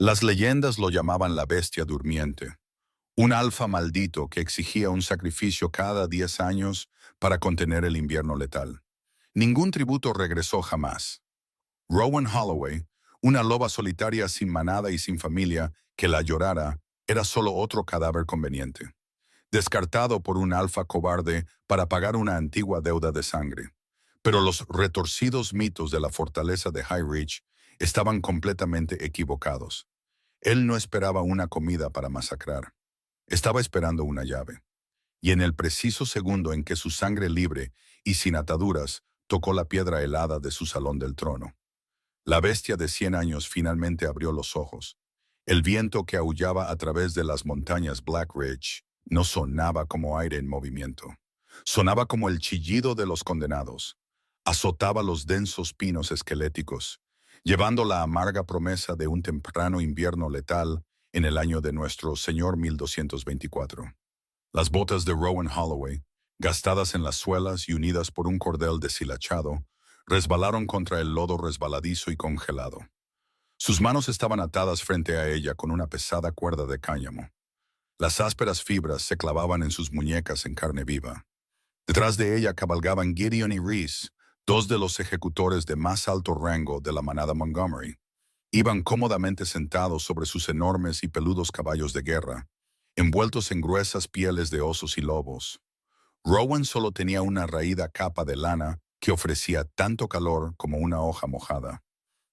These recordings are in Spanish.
Las leyendas lo llamaban la bestia durmiente, un alfa maldito que exigía un sacrificio cada 10 años para contener el invierno letal. Ningún tributo regresó jamás. Rowan Holloway, una loba solitaria sin manada y sin familia que la llorara, era solo otro cadáver conveniente, descartado por un alfa cobarde para pagar una antigua deuda de sangre. Pero los retorcidos mitos de la fortaleza de High Reach estaban completamente equivocados. Él no esperaba una comida para masacrar. Estaba esperando una llave. Y en el preciso segundo en que su sangre libre y sin ataduras tocó la piedra helada de su salón del trono, la bestia de 100 años finalmente abrió los ojos. El viento que aullaba a través de las montañas Black Ridge no sonaba como aire en movimiento. Sonaba como el chillido de los condenados. Azotaba los densos pinos esqueléticos, llevando la amarga promesa de un temprano invierno letal en el año de nuestro Señor 1224. Las botas de Rowan Holloway, gastadas en las suelas y unidas por un cordel deshilachado, resbalaron contra el lodo resbaladizo y congelado. Sus manos estaban atadas frente a ella con una pesada cuerda de cáñamo. Las ásperas fibras se clavaban en sus muñecas en carne viva. Detrás de ella cabalgaban Gideon y Reese, dos de los ejecutores de más alto rango de la manada Montgomery. Iban cómodamente sentados sobre sus enormes y peludos caballos de guerra, envueltos en gruesas pieles de osos y lobos. Rowan solo tenía una raída capa de lana que ofrecía tanto calor como una hoja mojada.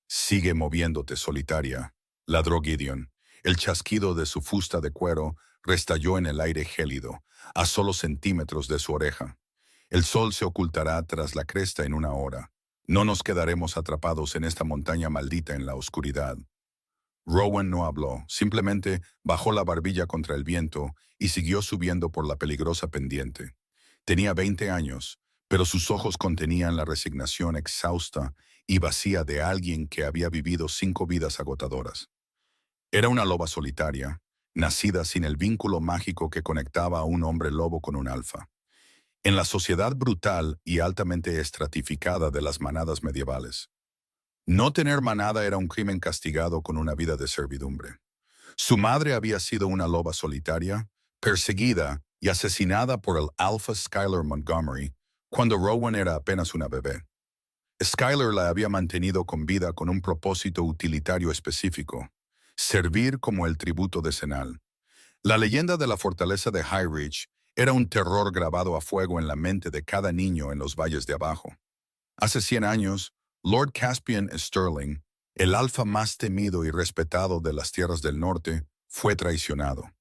«Sigue moviéndote, solitaria», ladró Gideon. El chasquido de su fusta de cuero restalló en el aire gélido, a solo centímetros de su oreja. «El sol se ocultará tras la cresta en una hora. No nos quedaremos atrapados en esta montaña maldita en la oscuridad». Rowan no habló, simplemente bajó la barbilla contra el viento y siguió subiendo por la peligrosa pendiente. Tenía 20 años, pero sus ojos contenían la resignación exhausta y vacía de alguien que había vivido 5 vidas agotadoras. Era una loba solitaria, nacida sin el vínculo mágico que conectaba a un hombre lobo con un alfa. En la sociedad brutal y altamente estratificada de las manadas medievales, no tener manada era un crimen castigado con una vida de servidumbre. Su madre había sido una loba solitaria, perseguida y asesinada por el alfa Skyler Montgomery cuando Rowan era apenas una bebé. Skyler la había mantenido con vida con un propósito utilitario específico: servir como el tributo decenal. La leyenda de la fortaleza de High Reach era un terror grabado a fuego en la mente de cada niño en los valles de abajo. Hace 100 años, Lord Caspian Sterling, el alfa más temido y respetado de las tierras del norte, fue traicionado.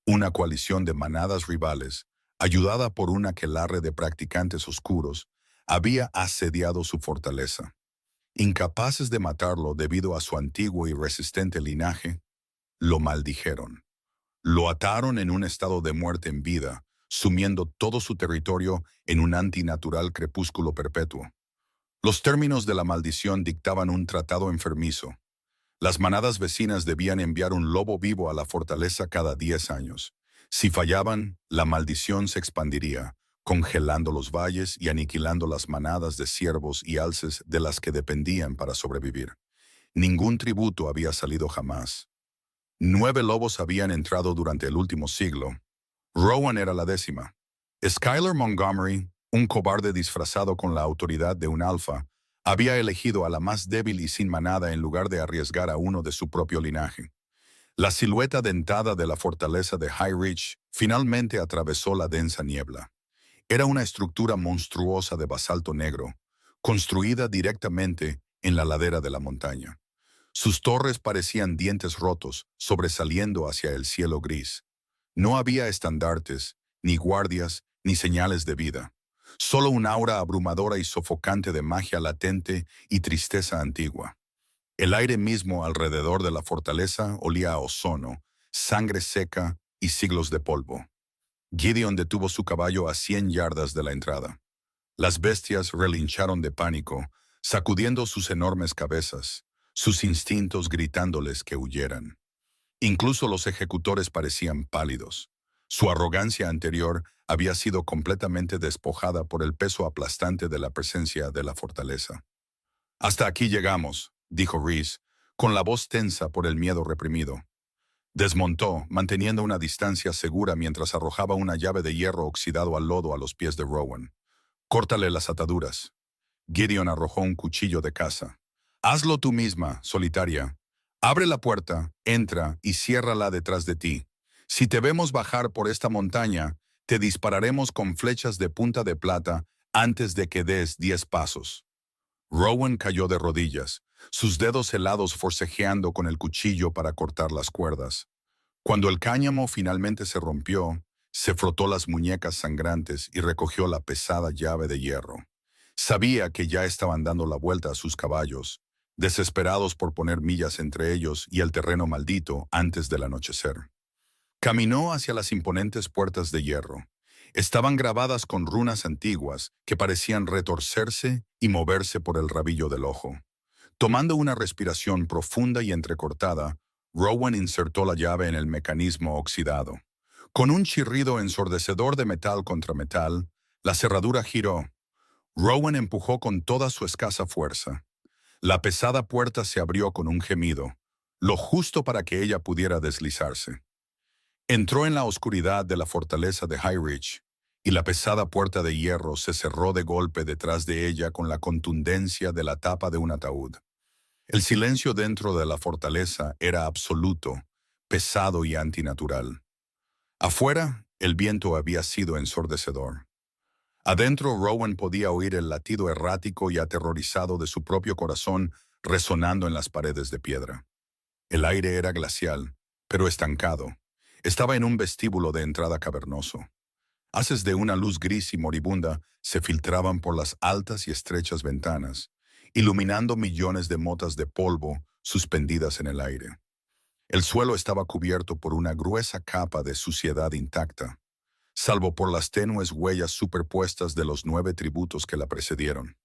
Una coalición de manadas rivales, ayudada por un aquelarre de practicantes oscuros, había asediado su fortaleza. Incapaces de matarlo debido a su antiguo y resistente linaje, lo maldijeron. Lo ataron en un estado de muerte en vida, sumiendo todo su territorio en un antinatural crepúsculo perpetuo. Los términos de la maldición dictaban un tratado enfermizo. Las manadas vecinas debían enviar un lobo vivo a la fortaleza cada 10 años. Si fallaban, la maldición se expandiría, congelando los valles y aniquilando las manadas de ciervos y alces de las que dependían para sobrevivir. Ningún tributo había salido jamás. 9 lobos habían entrado durante el último siglo. Rowan era la 10ª. Skyler Montgomery, un cobarde disfrazado con la autoridad de un alfa, había elegido a la más débil y sin manada en lugar de arriesgar a uno de su propio linaje. La silueta dentada de la fortaleza de High Reach finalmente atravesó la densa niebla. Era una estructura monstruosa de basalto negro, construida directamente en la ladera de la montaña. Sus torres parecían dientes rotos, sobresaliendo hacia el cielo gris. No había estandartes, ni guardias, ni señales de vida. Solo un aura abrumadora y sofocante de magia latente y tristeza antigua. El aire mismo alrededor de la fortaleza olía a ozono, sangre seca y siglos de polvo. Gideon detuvo su caballo a 100 yardas de la entrada. Las bestias relincharon de pánico, sacudiendo sus enormes cabezas, sus instintos gritándoles que huyeran. Incluso los ejecutores parecían pálidos. Su arrogancia anterior había sido completamente despojada por el peso aplastante de la presencia de la fortaleza. «Hasta aquí llegamos», dijo Reese, con la voz tensa por el miedo reprimido. Desmontó, manteniendo una distancia segura mientras arrojaba una llave de hierro oxidado al lodo a los pies de Rowan. «Córtale las ataduras». Gideon arrojó un cuchillo de caza. «Hazlo tú misma, solitaria. Abre la puerta, entra y ciérrala detrás de ti. Si te vemos bajar por esta montaña, te dispararemos con flechas de punta de plata antes de que des 10 pasos». Rowan cayó de rodillas, sus dedos helados forcejeando con el cuchillo para cortar las cuerdas. Cuando el cáñamo finalmente se rompió, se frotó las muñecas sangrantes y recogió la pesada llave de hierro. Sabía que ya estaban dando la vuelta a sus caballos, desesperados por poner millas entre ellos y el terreno maldito antes del anochecer. Caminó hacia las imponentes puertas de hierro. Estaban grabadas con runas antiguas que parecían retorcerse y moverse por el rabillo del ojo. Tomando una respiración profunda y entrecortada, Rowan insertó la llave en el mecanismo oxidado. Con un chirrido ensordecedor de metal contra metal, la cerradura giró. Rowan empujó con toda su escasa fuerza. La pesada puerta se abrió con un gemido, lo justo para que ella pudiera deslizarse. Entró en la oscuridad de la fortaleza de High Ridge, y la pesada puerta de hierro se cerró de golpe detrás de ella con la contundencia de la tapa de un ataúd. El silencio dentro de la fortaleza era absoluto, pesado y antinatural. Afuera, el viento había sido ensordecedor. Adentro, Rowan podía oír el latido errático y aterrorizado de su propio corazón resonando en las paredes de piedra. El aire era glacial, pero estancado. Estaba en un vestíbulo de entrada cavernoso. Haces de una luz gris y moribunda se filtraban por las altas y estrechas ventanas, iluminando millones de motas de polvo suspendidas en el aire. El suelo estaba cubierto por una gruesa capa de suciedad intacta, salvo por las tenues huellas superpuestas de los 9 tributos que la precedieron.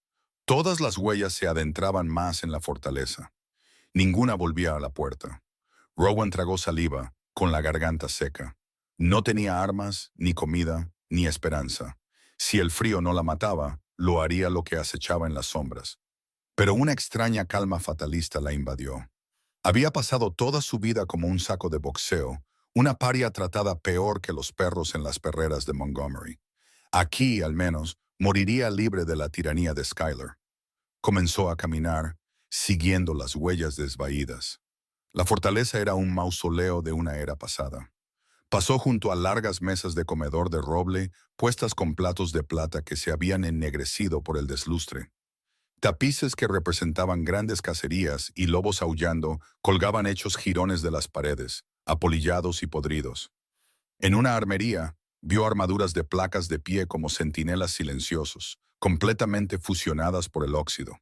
Todas las huellas se adentraban más en la fortaleza. Ninguna volvía a la puerta. Rowan tragó saliva, con la garganta seca. No tenía armas, ni comida, ni esperanza. Si el frío no la mataba, lo haría lo que acechaba en las sombras. Pero una extraña calma fatalista la invadió. Había pasado toda su vida como un saco de boxeo, una paria tratada peor que los perros en las perreras de Montgomery. Aquí, al menos, moriría libre de la tiranía de Skylar. Comenzó a caminar, siguiendo las huellas desvaídas. La fortaleza era un mausoleo de una era pasada. Pasó junto a largas mesas de comedor de roble, puestas con platos de plata que se habían ennegrecido por el deslustre. Tapices que representaban grandes cacerías y lobos aullando colgaban hechos jirones de las paredes, apolillados y podridos. En una armería, vio armaduras de placas de pie como centinelas silenciosos, completamente fusionadas por el óxido.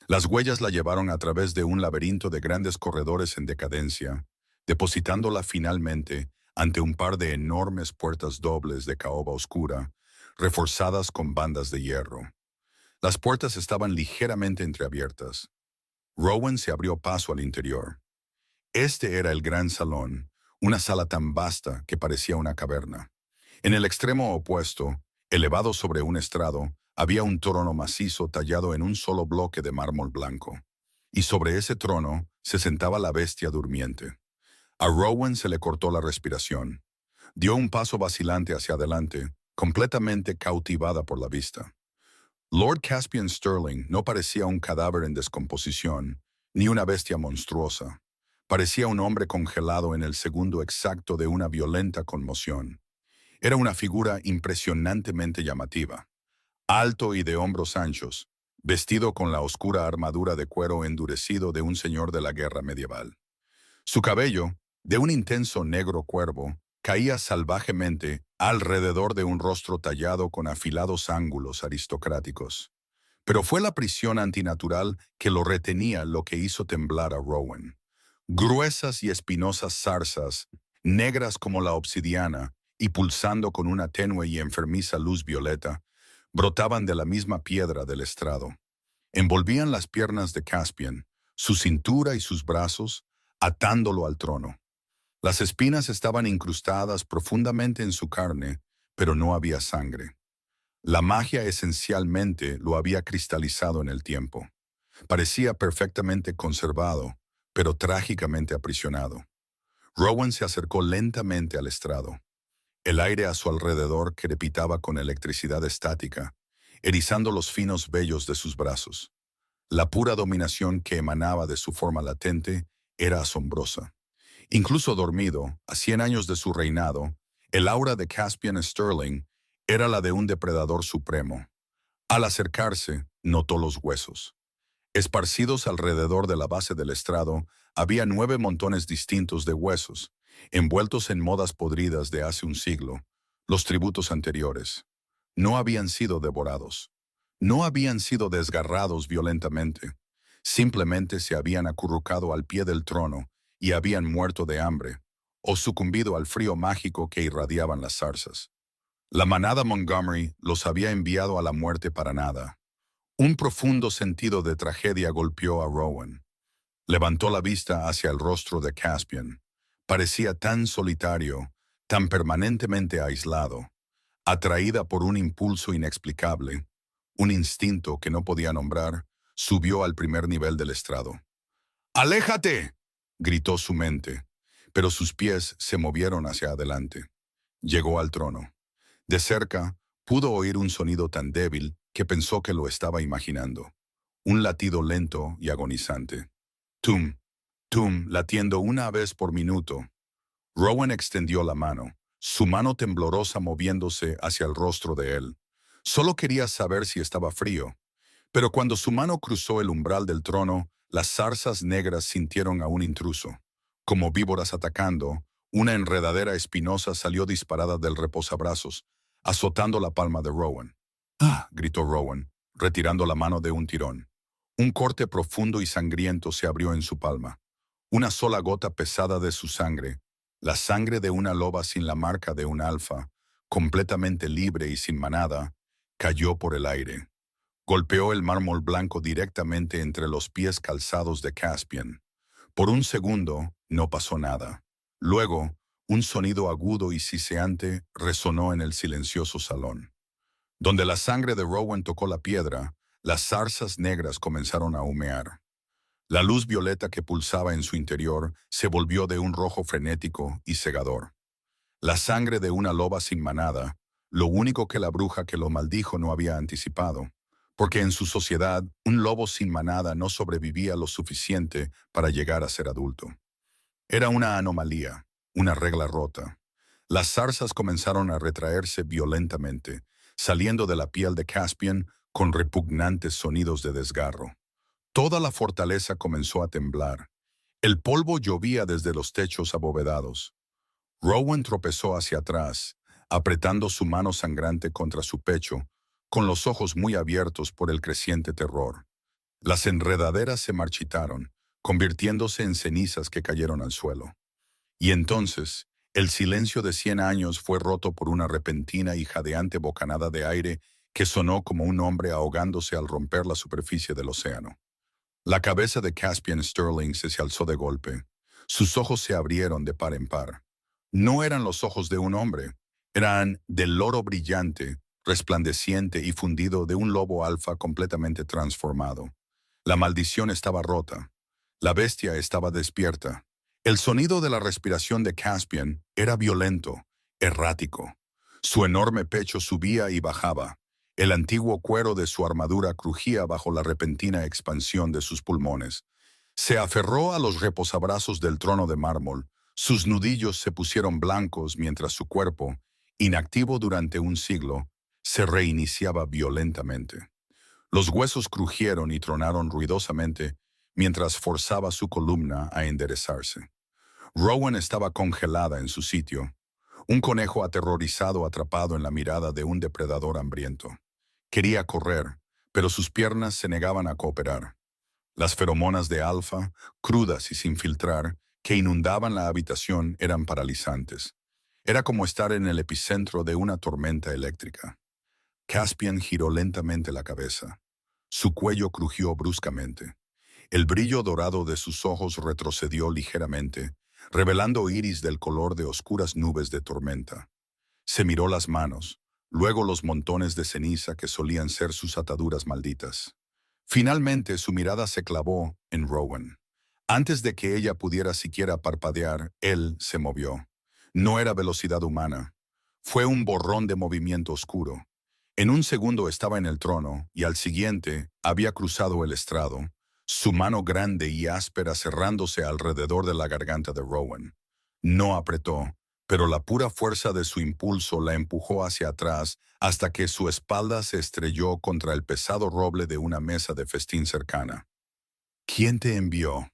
Las huellas la llevaron a través de un laberinto de grandes corredores en decadencia, depositándola finalmente ante un par de enormes puertas dobles de caoba oscura, reforzadas con bandas de hierro. Las puertas estaban ligeramente entreabiertas. Rowan se abrió paso al interior. Este era el gran salón, una sala tan vasta que parecía una caverna. En el extremo opuesto, elevado sobre un estrado, había un trono macizo tallado en un solo bloque de mármol blanco. Y sobre ese trono se sentaba la bestia durmiente. A Rowan se le cortó la respiración. Dio un paso vacilante hacia adelante, completamente cautivada por la vista. Lord Caspian Sterling no parecía un cadáver en descomposición, ni una bestia monstruosa. Parecía un hombre congelado en el segundo exacto de una violenta conmoción. Era una figura impresionantemente llamativa. Alto y de hombros anchos, vestido con la oscura armadura de cuero endurecido de un señor de la guerra medieval. Su cabello, de un intenso negro cuervo, caía salvajemente alrededor de un rostro tallado con afilados ángulos aristocráticos. Pero fue la prisión antinatural que lo retenía lo que hizo temblar a Rowan. Gruesas y espinosas zarzas, negras como la obsidiana y pulsando con una tenue y enfermiza luz violeta, brotaban de la misma piedra del estrado. Envolvían las piernas de Caspian, su cintura y sus brazos, atándolo al trono. Las espinas estaban incrustadas profundamente en su carne, pero no había sangre. La magia esencialmente lo había cristalizado en el tiempo. Parecía perfectamente conservado, pero trágicamente aprisionado. Rowan se acercó lentamente al estrado. El aire a su alrededor crepitaba con electricidad estática, erizando los finos vellos de sus brazos. La pura dominación que emanaba de su forma latente era asombrosa. Incluso dormido, a 100 años de su reinado, el aura de Caspian Sterling era la de un depredador supremo. Al acercarse, notó los huesos. Esparcidos alrededor de la base del estrado, había 9 montones distintos de huesos, envueltos en modas podridas de hace un siglo, los tributos anteriores. No habían sido devorados. No habían sido desgarrados violentamente. Simplemente se habían acurrucado al pie del trono y habían muerto de hambre, o sucumbido al frío mágico que irradiaban las zarzas. La manada Montgomery los había enviado a la muerte para nada. Un profundo sentido de tragedia golpeó a Rowan. Levantó la vista hacia el rostro de Caspian. Parecía tan solitario, tan permanentemente aislado, atraída por un impulso inexplicable, un instinto que no podía nombrar, subió al primer nivel del estrado. ¡Aléjate!, gritó su mente, pero sus pies se movieron hacia adelante. Llegó al trono. De cerca, pudo oír un sonido tan débil que pensó que lo estaba imaginando. Un latido lento y agonizante. Tum, tum, latiendo una vez por minuto. Rowan extendió la mano, su mano temblorosa moviéndose hacia el rostro de él. Solo quería saber si estaba frío. Pero cuando su mano cruzó el umbral del trono, las zarzas negras sintieron a un intruso. Como víboras atacando, una enredadera espinosa salió disparada del reposabrazos, azotando la palma de Rowan. ¡Ah!, gritó Rowan, retirando la mano de un tirón. Un corte profundo y sangriento se abrió en su palma. Una sola gota pesada de su sangre, la sangre de una loba sin la marca de un alfa, completamente libre y sin manada, cayó por el aire. Golpeó el mármol blanco directamente entre los pies calzados de Caspian. Por un segundo no pasó nada. Luego, un sonido agudo y siseante resonó en el silencioso salón. Donde la sangre de Rowan tocó la piedra, las zarzas negras comenzaron a humear. La luz violeta que pulsaba en su interior se volvió de un rojo frenético y cegador. La sangre de una loba sin manada, lo único que la bruja que lo maldijo no había anticipado, porque en su sociedad un lobo sin manada no sobrevivía lo suficiente para llegar a ser adulto. Era una anomalía, una regla rota. Las zarzas comenzaron a retraerse violentamente, saliendo de la piel de Caspian con repugnantes sonidos de desgarro. Toda la fortaleza comenzó a temblar. El polvo llovía desde los techos abovedados. Rowan tropezó hacia atrás, apretando su mano sangrante contra su pecho, con los ojos muy abiertos por el creciente terror. Las enredaderas se marchitaron, convirtiéndose en cenizas que cayeron al suelo. Y entonces, el silencio de 100 años fue roto por una repentina y jadeante bocanada de aire que sonó como un hombre ahogándose al romper la superficie del océano. La cabeza de Caspian Sterling se alzó de golpe. Sus ojos se abrieron de par en par. No eran los ojos de un hombre, eran del oro brillante, resplandeciente y fundido de un lobo alfa completamente transformado. La maldición estaba rota. La bestia estaba despierta. El sonido de la respiración de Caspian era violento, errático. Su enorme pecho subía y bajaba. El antiguo cuero de su armadura crujía bajo la repentina expansión de sus pulmones. Se aferró a los reposabrazos del trono de mármol. Sus nudillos se pusieron blancos mientras su cuerpo, inactivo durante un siglo, se reiniciaba violentamente. Los huesos crujieron y tronaron ruidosamente mientras forzaba su columna a enderezarse. Rowan estaba congelada en su sitio, un conejo aterrorizado atrapado en la mirada de un depredador hambriento. Quería correr, pero sus piernas se negaban a cooperar. Las feromonas de alfa, crudas y sin filtrar, que inundaban la habitación eran paralizantes. Era como estar en el epicentro de una tormenta eléctrica. Caspian giró lentamente la cabeza. Su cuello crujió bruscamente. El brillo dorado de sus ojos retrocedió ligeramente, revelando iris del color de oscuras nubes de tormenta. Se miró las manos, luego los montones de ceniza que solían ser sus ataduras malditas. Finalmente su mirada se clavó en Rowan. Antes de que ella pudiera siquiera parpadear, él se movió. No era velocidad humana. Fue un borrón de movimiento oscuro. En un segundo estaba en el trono y al siguiente había cruzado el estrado, su mano grande y áspera cerrándose alrededor de la garganta de Rowan. No apretó, pero la pura fuerza de su impulso la empujó hacia atrás hasta que su espalda se estrelló contra el pesado roble de una mesa de festín cercana. ¿Quién te envió?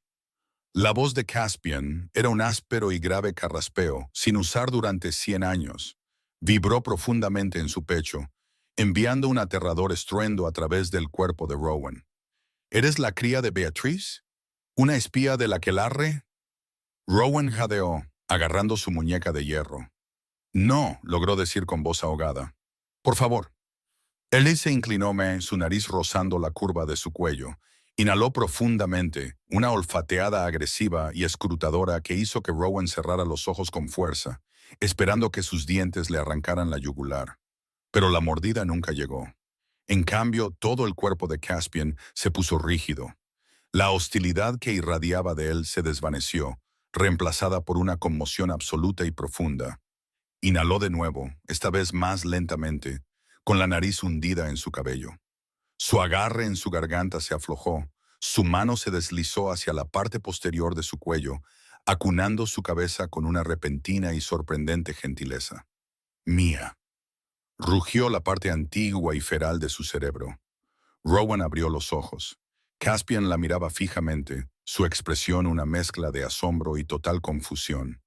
La voz de Caspian era un áspero y grave carraspeo, sin usar durante 100 años. Vibró profundamente en su pecho, enviando un aterrador estruendo a través del cuerpo de Rowan. ¿Eres la cría de Beatriz? ¿Una espía del aquelarre? Rowan jadeó, agarrando su muñeca de hierro. No, logró decir con voz ahogada. Por favor. Él se inclinó, su nariz rozando la curva de su cuello. Inhaló profundamente, una olfateada agresiva y escrutadora que hizo que Rowan cerrara los ojos con fuerza, esperando que sus dientes le arrancaran la yugular. Pero la mordida nunca llegó. En cambio, todo el cuerpo de Caspian se puso rígido. La hostilidad que irradiaba de él se desvaneció, reemplazada por una conmoción absoluta y profunda. Inhaló de nuevo, esta vez más lentamente, con la nariz hundida en su cabello. Su agarre en su garganta se aflojó, su mano se deslizó hacia la parte posterior de su cuello, acunando su cabeza con una repentina y sorprendente gentileza. Mía. Rugió la parte antigua y feral de su cerebro. Rowan abrió los ojos. Caspian la miraba fijamente, su expresión una mezcla de asombro y total confusión.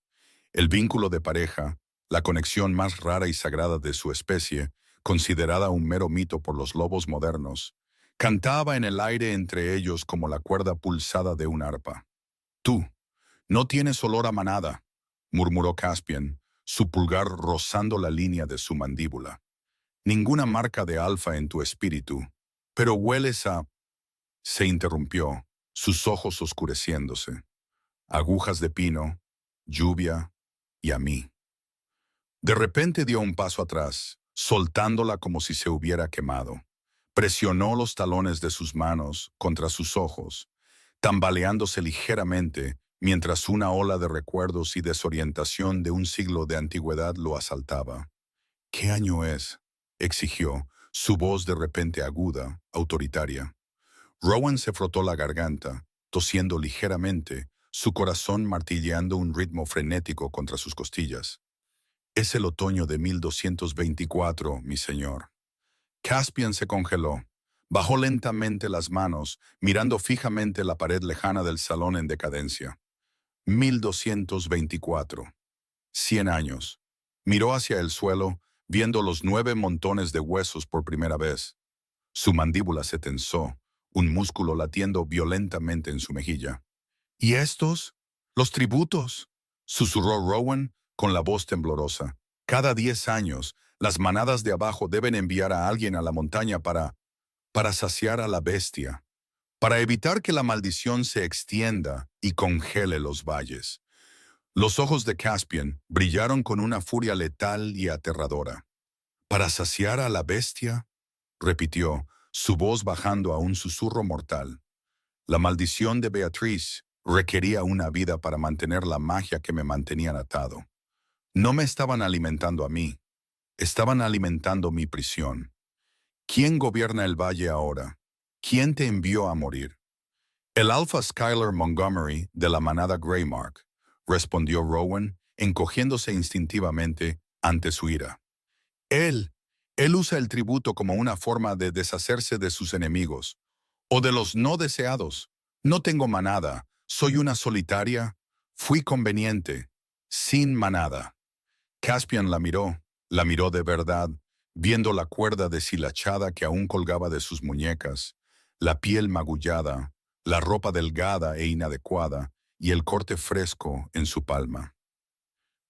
El vínculo de pareja, la conexión más rara y sagrada de su especie, considerada un mero mito por los lobos modernos, cantaba en el aire entre ellos como la cuerda pulsada de un arpa. Tú, no tienes olor a manada, murmuró Caspian, su pulgar rozando la línea de su mandíbula. Ninguna marca de alfa en tu espíritu, pero hueles a... Se interrumpió, sus ojos oscureciéndose. Agujas de pino, lluvia y a mí. De repente dio un paso atrás, soltándola como si se hubiera quemado. Presionó los talones de sus manos contra sus ojos, tambaleándose ligeramente mientras una ola de recuerdos y desorientación de un siglo de antigüedad lo asaltaba. ¿Qué año es?, exigió, su voz de repente aguda, autoritaria. Rowan se frotó la garganta, tosiendo ligeramente, su corazón martilleando un ritmo frenético contra sus costillas. Es el otoño de 1224, mi señor. Caspian se congeló. Bajó lentamente las manos, mirando fijamente la pared lejana del salón en decadencia. 1224. 100 años. Miró hacia el suelo, viendo los 9 montones de huesos por primera vez. Su mandíbula se tensó, un músculo latiendo violentamente en su mejilla. ¿Y estos? ¿Los tributos?, susurró Rowan con la voz temblorosa. Cada 10 años, las manadas de abajo deben enviar a alguien a la montaña para saciar a la bestia, para evitar que la maldición se extienda y congele los valles. Los ojos de Caspian brillaron con una furia letal y aterradora. ¿Para saciar a la bestia?, repitió, su voz bajando a un susurro mortal. La maldición de Beatriz requería una vida para mantener la magia que me mantenían atado. No me estaban alimentando a mí, estaban alimentando mi prisión. ¿Quién gobierna el valle ahora? ¿Quién te envió a morir? El Alpha Skylar Montgomery de la manada Greymark, respondió Rowan, encogiéndose instintivamente ante su ira. Él usa el tributo como una forma de deshacerse de sus enemigos, o de los no deseados. No tengo manada, soy una solitaria, fui conveniente, sin manada. Caspian la miró de verdad, viendo la cuerda deshilachada que aún colgaba de sus muñecas, la piel magullada, la ropa delgada e inadecuada y el corte fresco en su palma.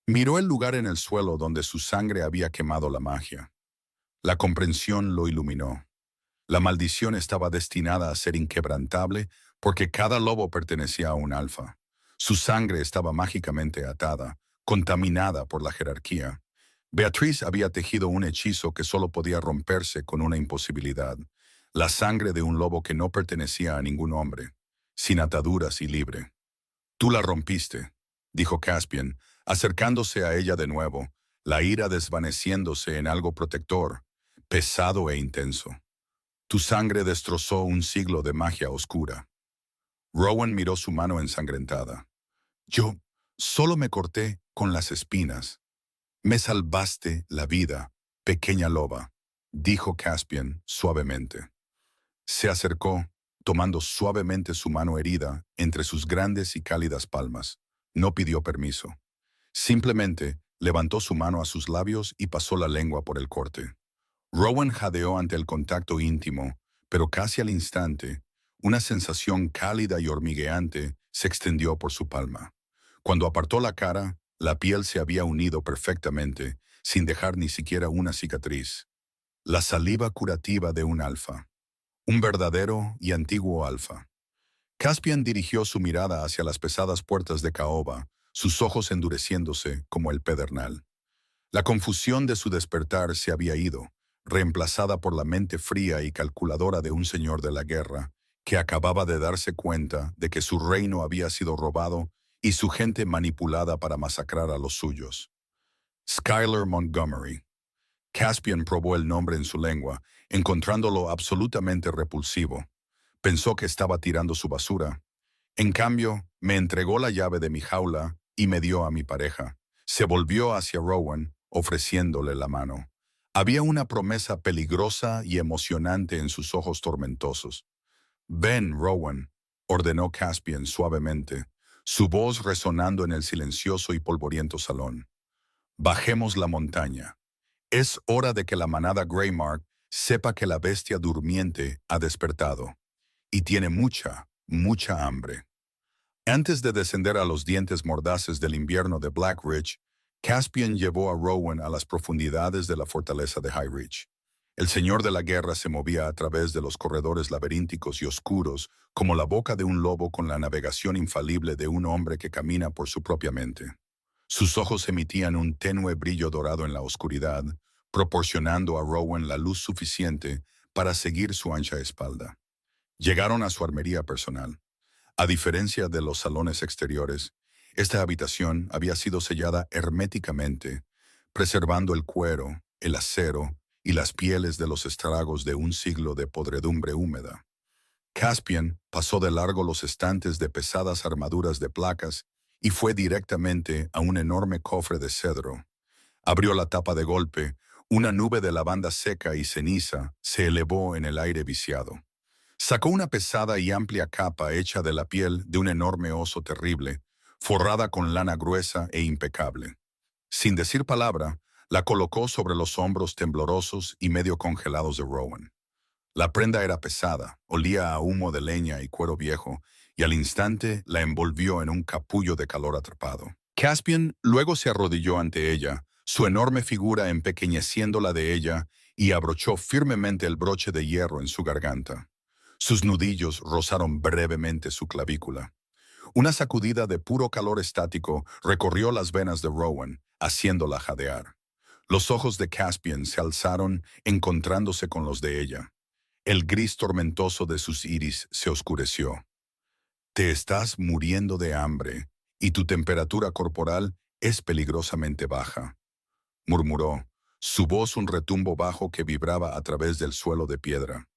Miró el lugar en el suelo donde su sangre había quemado la magia. La comprensión lo iluminó. La maldición estaba destinada a ser inquebrantable porque cada lobo pertenecía a un alfa. Su sangre estaba mágicamente atada, contaminada por la jerarquía. Beatriz había tejido un hechizo que solo podía romperse con una imposibilidad: la sangre de un lobo que no pertenecía a ningún hombre, sin ataduras y libre. Tú la rompiste, dijo Caspian, acercándose a ella de nuevo, la ira desvaneciéndose en algo protector, pesado e intenso. Tu sangre destrozó un siglo de magia oscura. Rowan miró su mano ensangrentada. Yo solo me corté con las espinas. Me salvaste la vida, pequeña loba, dijo Caspian suavemente. Se acercó, tomando suavemente su mano herida entre sus grandes y cálidas palmas. No pidió permiso. Simplemente levantó su mano a sus labios y pasó la lengua por el corte. Rowan jadeó ante el contacto íntimo, pero casi al instante, una sensación cálida y hormigueante se extendió por su palma. Cuando apartó la cara, la piel se había unido perfectamente, sin dejar ni siquiera una cicatriz. La saliva curativa de un alfa. Un verdadero y antiguo alfa. Caspian dirigió su mirada hacia las pesadas puertas de caoba, sus ojos endureciéndose como el pedernal. La confusión de su despertar se había ido, reemplazada por la mente fría y calculadora de un señor de la guerra, que acababa de darse cuenta de que su reino había sido robado y su gente manipulada para masacrar a los suyos. Skyler Montgomery. Caspian probó el nombre en su lengua, encontrándolo absolutamente repulsivo. Pensó que estaba tirando su basura. En cambio, me entregó la llave de mi jaula y me dio a mi pareja. Se volvió hacia Rowan, ofreciéndole la mano. Había una promesa peligrosa y emocionante en sus ojos tormentosos. Ven, Rowan, ordenó Caspian suavemente, su voz resonando en el silencioso y polvoriento salón. Bajemos la montaña. Es hora de que la manada Greymark sepa que la bestia durmiente ha despertado y tiene mucha, mucha hambre. Antes de descender a los dientes mordaces del invierno de Black Ridge, Caspian llevó a Rowan a las profundidades de la fortaleza de High Ridge. El señor de la guerra se movía a través de los corredores laberínticos y oscuros como la boca de un lobo con la navegación infalible de un hombre que camina por su propia mente. Sus ojos emitían un tenue brillo dorado en la oscuridad, proporcionando a Rowan la luz suficiente para seguir su ancha espalda. Llegaron a su armería personal. A diferencia de los salones exteriores, esta habitación había sido sellada herméticamente, preservando el cuero, el acero y las pieles de los estragos de un siglo de podredumbre húmeda. Caspian pasó de largo los estantes de pesadas armaduras de placas y fue directamente a un enorme cofre de cedro. Abrió la tapa de golpe, una nube de lavanda seca y ceniza se elevó en el aire viciado. Sacó una pesada y amplia capa hecha de la piel de un enorme oso terrible, forrada con lana gruesa e impecable. Sin decir palabra, la colocó sobre los hombros temblorosos y medio congelados de Rowan. La prenda era pesada, olía a humo de leña y cuero viejo, y al instante la envolvió en un capullo de calor atrapado. Caspian luego se arrodilló ante ella, su enorme figura empequeñeciendo la de ella, y abrochó firmemente el broche de hierro en su garganta. Sus nudillos rozaron brevemente su clavícula. Una sacudida de puro calor estático recorrió las venas de Rowan, haciéndola jadear. Los ojos de Caspian se alzaron, encontrándose con los de ella. El gris tormentoso de sus iris se oscureció. Te estás muriendo de hambre, y tu temperatura corporal es peligrosamente baja, murmuró, su voz un retumbo bajo que vibraba a través del suelo de piedra.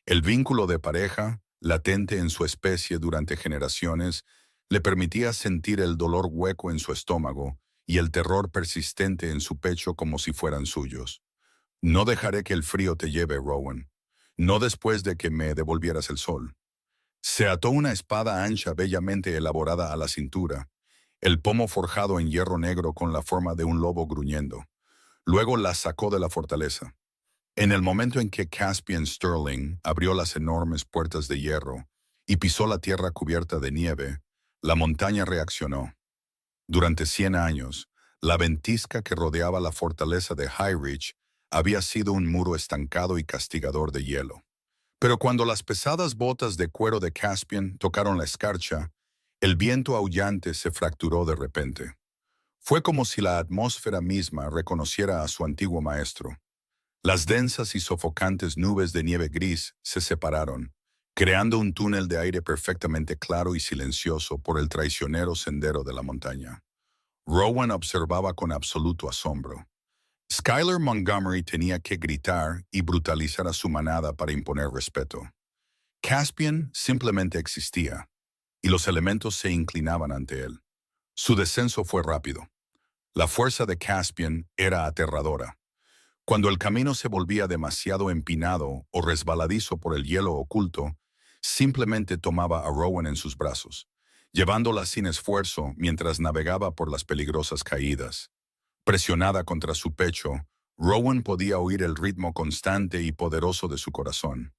El vínculo de pareja, latente en su especie durante generaciones, le permitía sentir el dolor hueco en su estómago y el terror persistente en su pecho como si fueran suyos. No dejaré que el frío te lleve, Rowan. No después de que me devolvieras el sol. Se ató una espada ancha bellamente elaborada a la cintura, el pomo forjado en hierro negro con la forma de un lobo gruñendo. Luego la sacó de la fortaleza. En el momento en que Caspian Sterling abrió las enormes puertas de hierro y pisó la tierra cubierta de nieve, la montaña reaccionó. Durante 100 años, la ventisca que rodeaba la fortaleza de High Ridge había sido un muro estancado y castigador de hielo. Pero cuando las pesadas botas de cuero de Caspian tocaron la escarcha, el viento aullante se fracturó de repente. Fue como si la atmósfera misma reconociera a su antiguo maestro. Las densas y sofocantes nubes de nieve gris se separaron, creando un túnel de aire perfectamente claro y silencioso por el traicionero sendero de la montaña. Rowan observaba con absoluto asombro. Skyler Montgomery tenía que gritar y brutalizar a su manada para imponer respeto. Caspian simplemente existía, y los elementos se inclinaban ante él. Su descenso fue rápido. La fuerza de Caspian era aterradora. Cuando el camino se volvía demasiado empinado o resbaladizo por el hielo oculto, simplemente tomaba a Rowan en sus brazos, llevándola sin esfuerzo mientras navegaba por las peligrosas caídas. Presionada contra su pecho, Rowan podía oír el ritmo constante y poderoso de su corazón.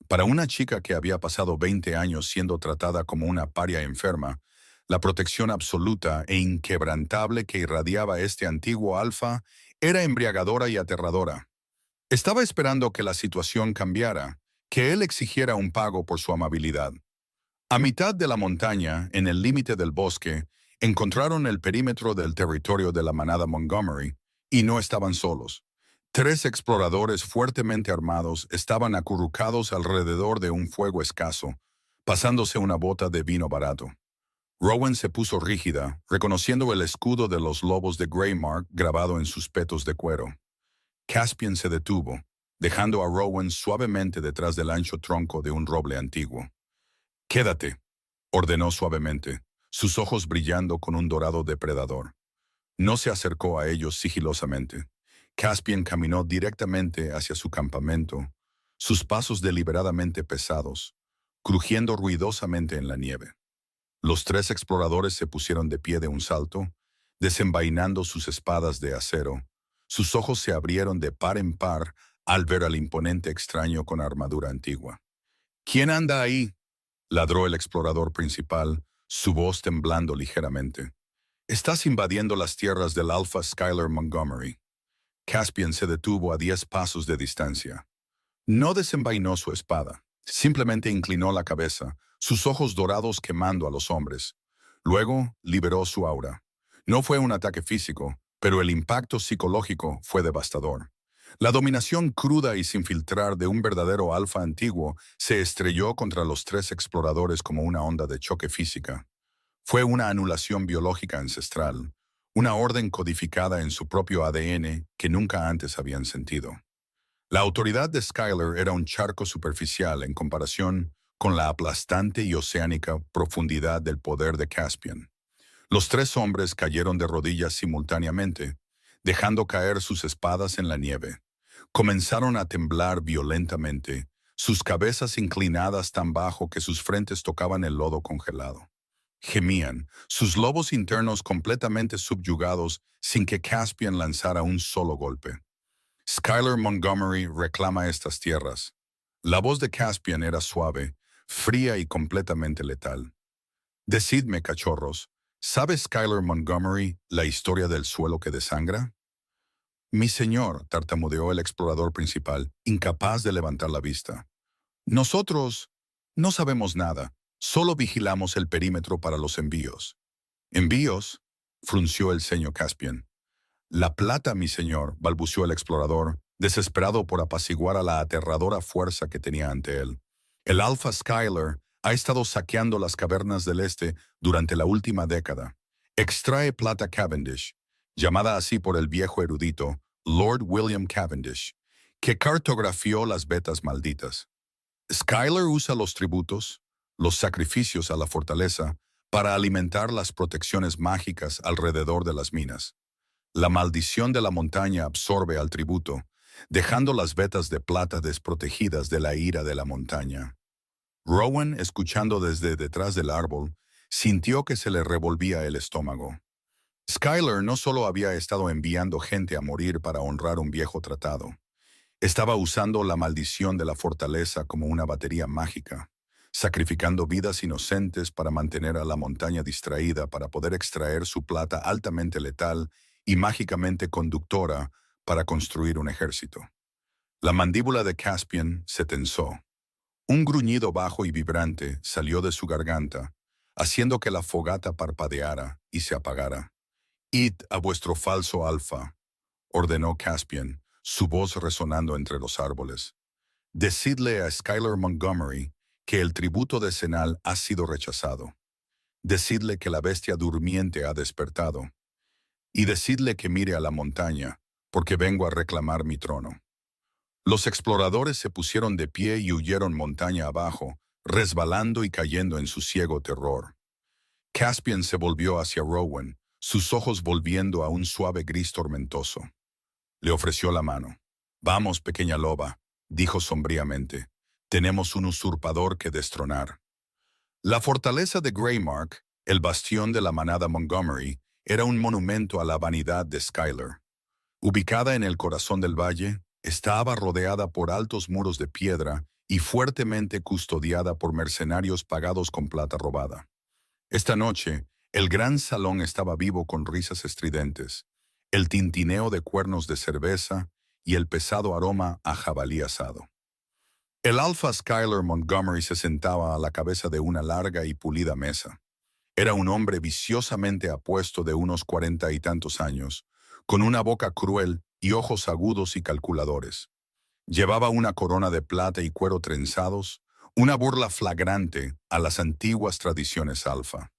Para una chica que había pasado 20 años siendo tratada como una paria enferma, la protección absoluta e inquebrantable que irradiaba este antiguo alfa era embriagadora y aterradora. Estaba esperando que la situación cambiara, que él exigiera un pago por su amabilidad. A mitad de la montaña, en el límite del bosque, encontraron el perímetro del territorio de la manada Montgomery, y no estaban solos. 3 exploradores fuertemente armados estaban acurrucados alrededor de un fuego escaso, pasándose una bota de vino barato. Rowan se puso rígida, reconociendo el escudo de los lobos de Greymark grabado en sus petos de cuero. Caspian se detuvo, dejando a Rowan suavemente detrás del ancho tronco de un roble antiguo. «Quédate», ordenó suavemente, sus ojos brillando con un dorado depredador. No se acercó a ellos sigilosamente. Caspian caminó directamente hacia su campamento, sus pasos deliberadamente pesados, crujiendo ruidosamente en la nieve. Los 3 exploradores se pusieron de pie de un salto, desenvainando sus espadas de acero. Sus ojos se abrieron de par en par al ver al imponente extraño con armadura antigua. «¿Quién anda ahí?», ladró el explorador principal, su voz temblando ligeramente. «Estás invadiendo las tierras del Alpha Skyler Montgomery». Caspian se detuvo a 10 pasos de distancia. No desenvainó su espada, simplemente inclinó la cabeza, sus ojos dorados quemando a los hombres. Luego liberó su aura. No fue un ataque físico, pero el impacto psicológico fue devastador. La dominación cruda y sin filtrar de un verdadero alfa antiguo se estrelló contra los 3 exploradores como una onda de choque física. Fue una anulación biológica ancestral, una orden codificada en su propio ADN que nunca antes habían sentido. La autoridad de Skyler era un charco superficial en comparación con la aplastante y oceánica profundidad del poder de Caspian. Los 3 hombres cayeron de rodillas simultáneamente, dejando caer sus espadas en la nieve. Comenzaron a temblar violentamente, sus cabezas inclinadas tan bajo que sus frentes tocaban el lodo congelado. Gemían, sus lobos internos completamente subyugados sin que Caspian lanzara un solo golpe. «Skyler Montgomery reclama estas tierras». La voz de Caspian era suave, fría y completamente letal. «Decidme, cachorros, ¿sabe Skyler Montgomery la historia del suelo que desangra?» «Mi señor», tartamudeó el explorador principal, incapaz de levantar la vista. «Nosotros no sabemos nada, solo vigilamos el perímetro para los envíos». «¿Envíos?», frunció el ceño Caspian. «La plata, mi señor», balbuceó el explorador, desesperado por apaciguar a la aterradora fuerza que tenía ante él. «El Alpha Skyler ha estado saqueando las cavernas del este durante la última década. Extrae plata Cavendish, llamada así por el viejo erudito, Lord William Cavendish, que cartografió las vetas malditas. Skyler usa los tributos, los sacrificios a la fortaleza, para alimentar las protecciones mágicas alrededor de las minas. La maldición de la montaña absorbe al tributo, dejando las vetas de plata desprotegidas de la ira de la montaña». Rowan, escuchando desde detrás del árbol, sintió que se le revolvía el estómago. Skyler no solo había estado enviando gente a morir para honrar un viejo tratado. Estaba usando la maldición de la fortaleza como una batería mágica, sacrificando vidas inocentes para mantener a la montaña distraída para poder extraer su plata altamente letal y mágicamente conductora para construir un ejército. La mandíbula de Caspian se tensó. Un gruñido bajo y vibrante salió de su garganta, haciendo que la fogata parpadeara y se apagara. «Id a vuestro falso alfa», ordenó Caspian, su voz resonando entre los árboles. «Decidle a Skyler Montgomery que el tributo decenal ha sido rechazado. Decidle que la bestia durmiente ha despertado. Y decidle que mire a la montaña, porque vengo a reclamar mi trono. Los exploradores se pusieron de pie y huyeron montaña abajo, resbalando y cayendo en su ciego terror. Caspian se volvió hacia Rowan, sus ojos volviendo a un suave gris tormentoso. Le ofreció la mano. «Vamos, pequeña loba», dijo sombríamente. «Tenemos un usurpador que destronar». La fortaleza de Greymark, el bastión de la manada Montgomery, era un monumento a la vanidad de Skylar. Ubicada en el corazón del valle, estaba rodeada por altos muros de piedra y fuertemente custodiada por mercenarios pagados con plata robada. Esta noche, el gran salón estaba vivo con risas estridentes, el tintineo de cuernos de cerveza y el pesado aroma a jabalí asado. El alfa Skylar Montgomery se sentaba a la cabeza de una larga y pulida mesa. Era un hombre viciosamente apuesto de unos 40 y tantos años, con una boca cruel y ojos agudos y calculadores. Llevaba una corona de plata y cuero trenzados, una burla flagrante a las antiguas tradiciones alfa.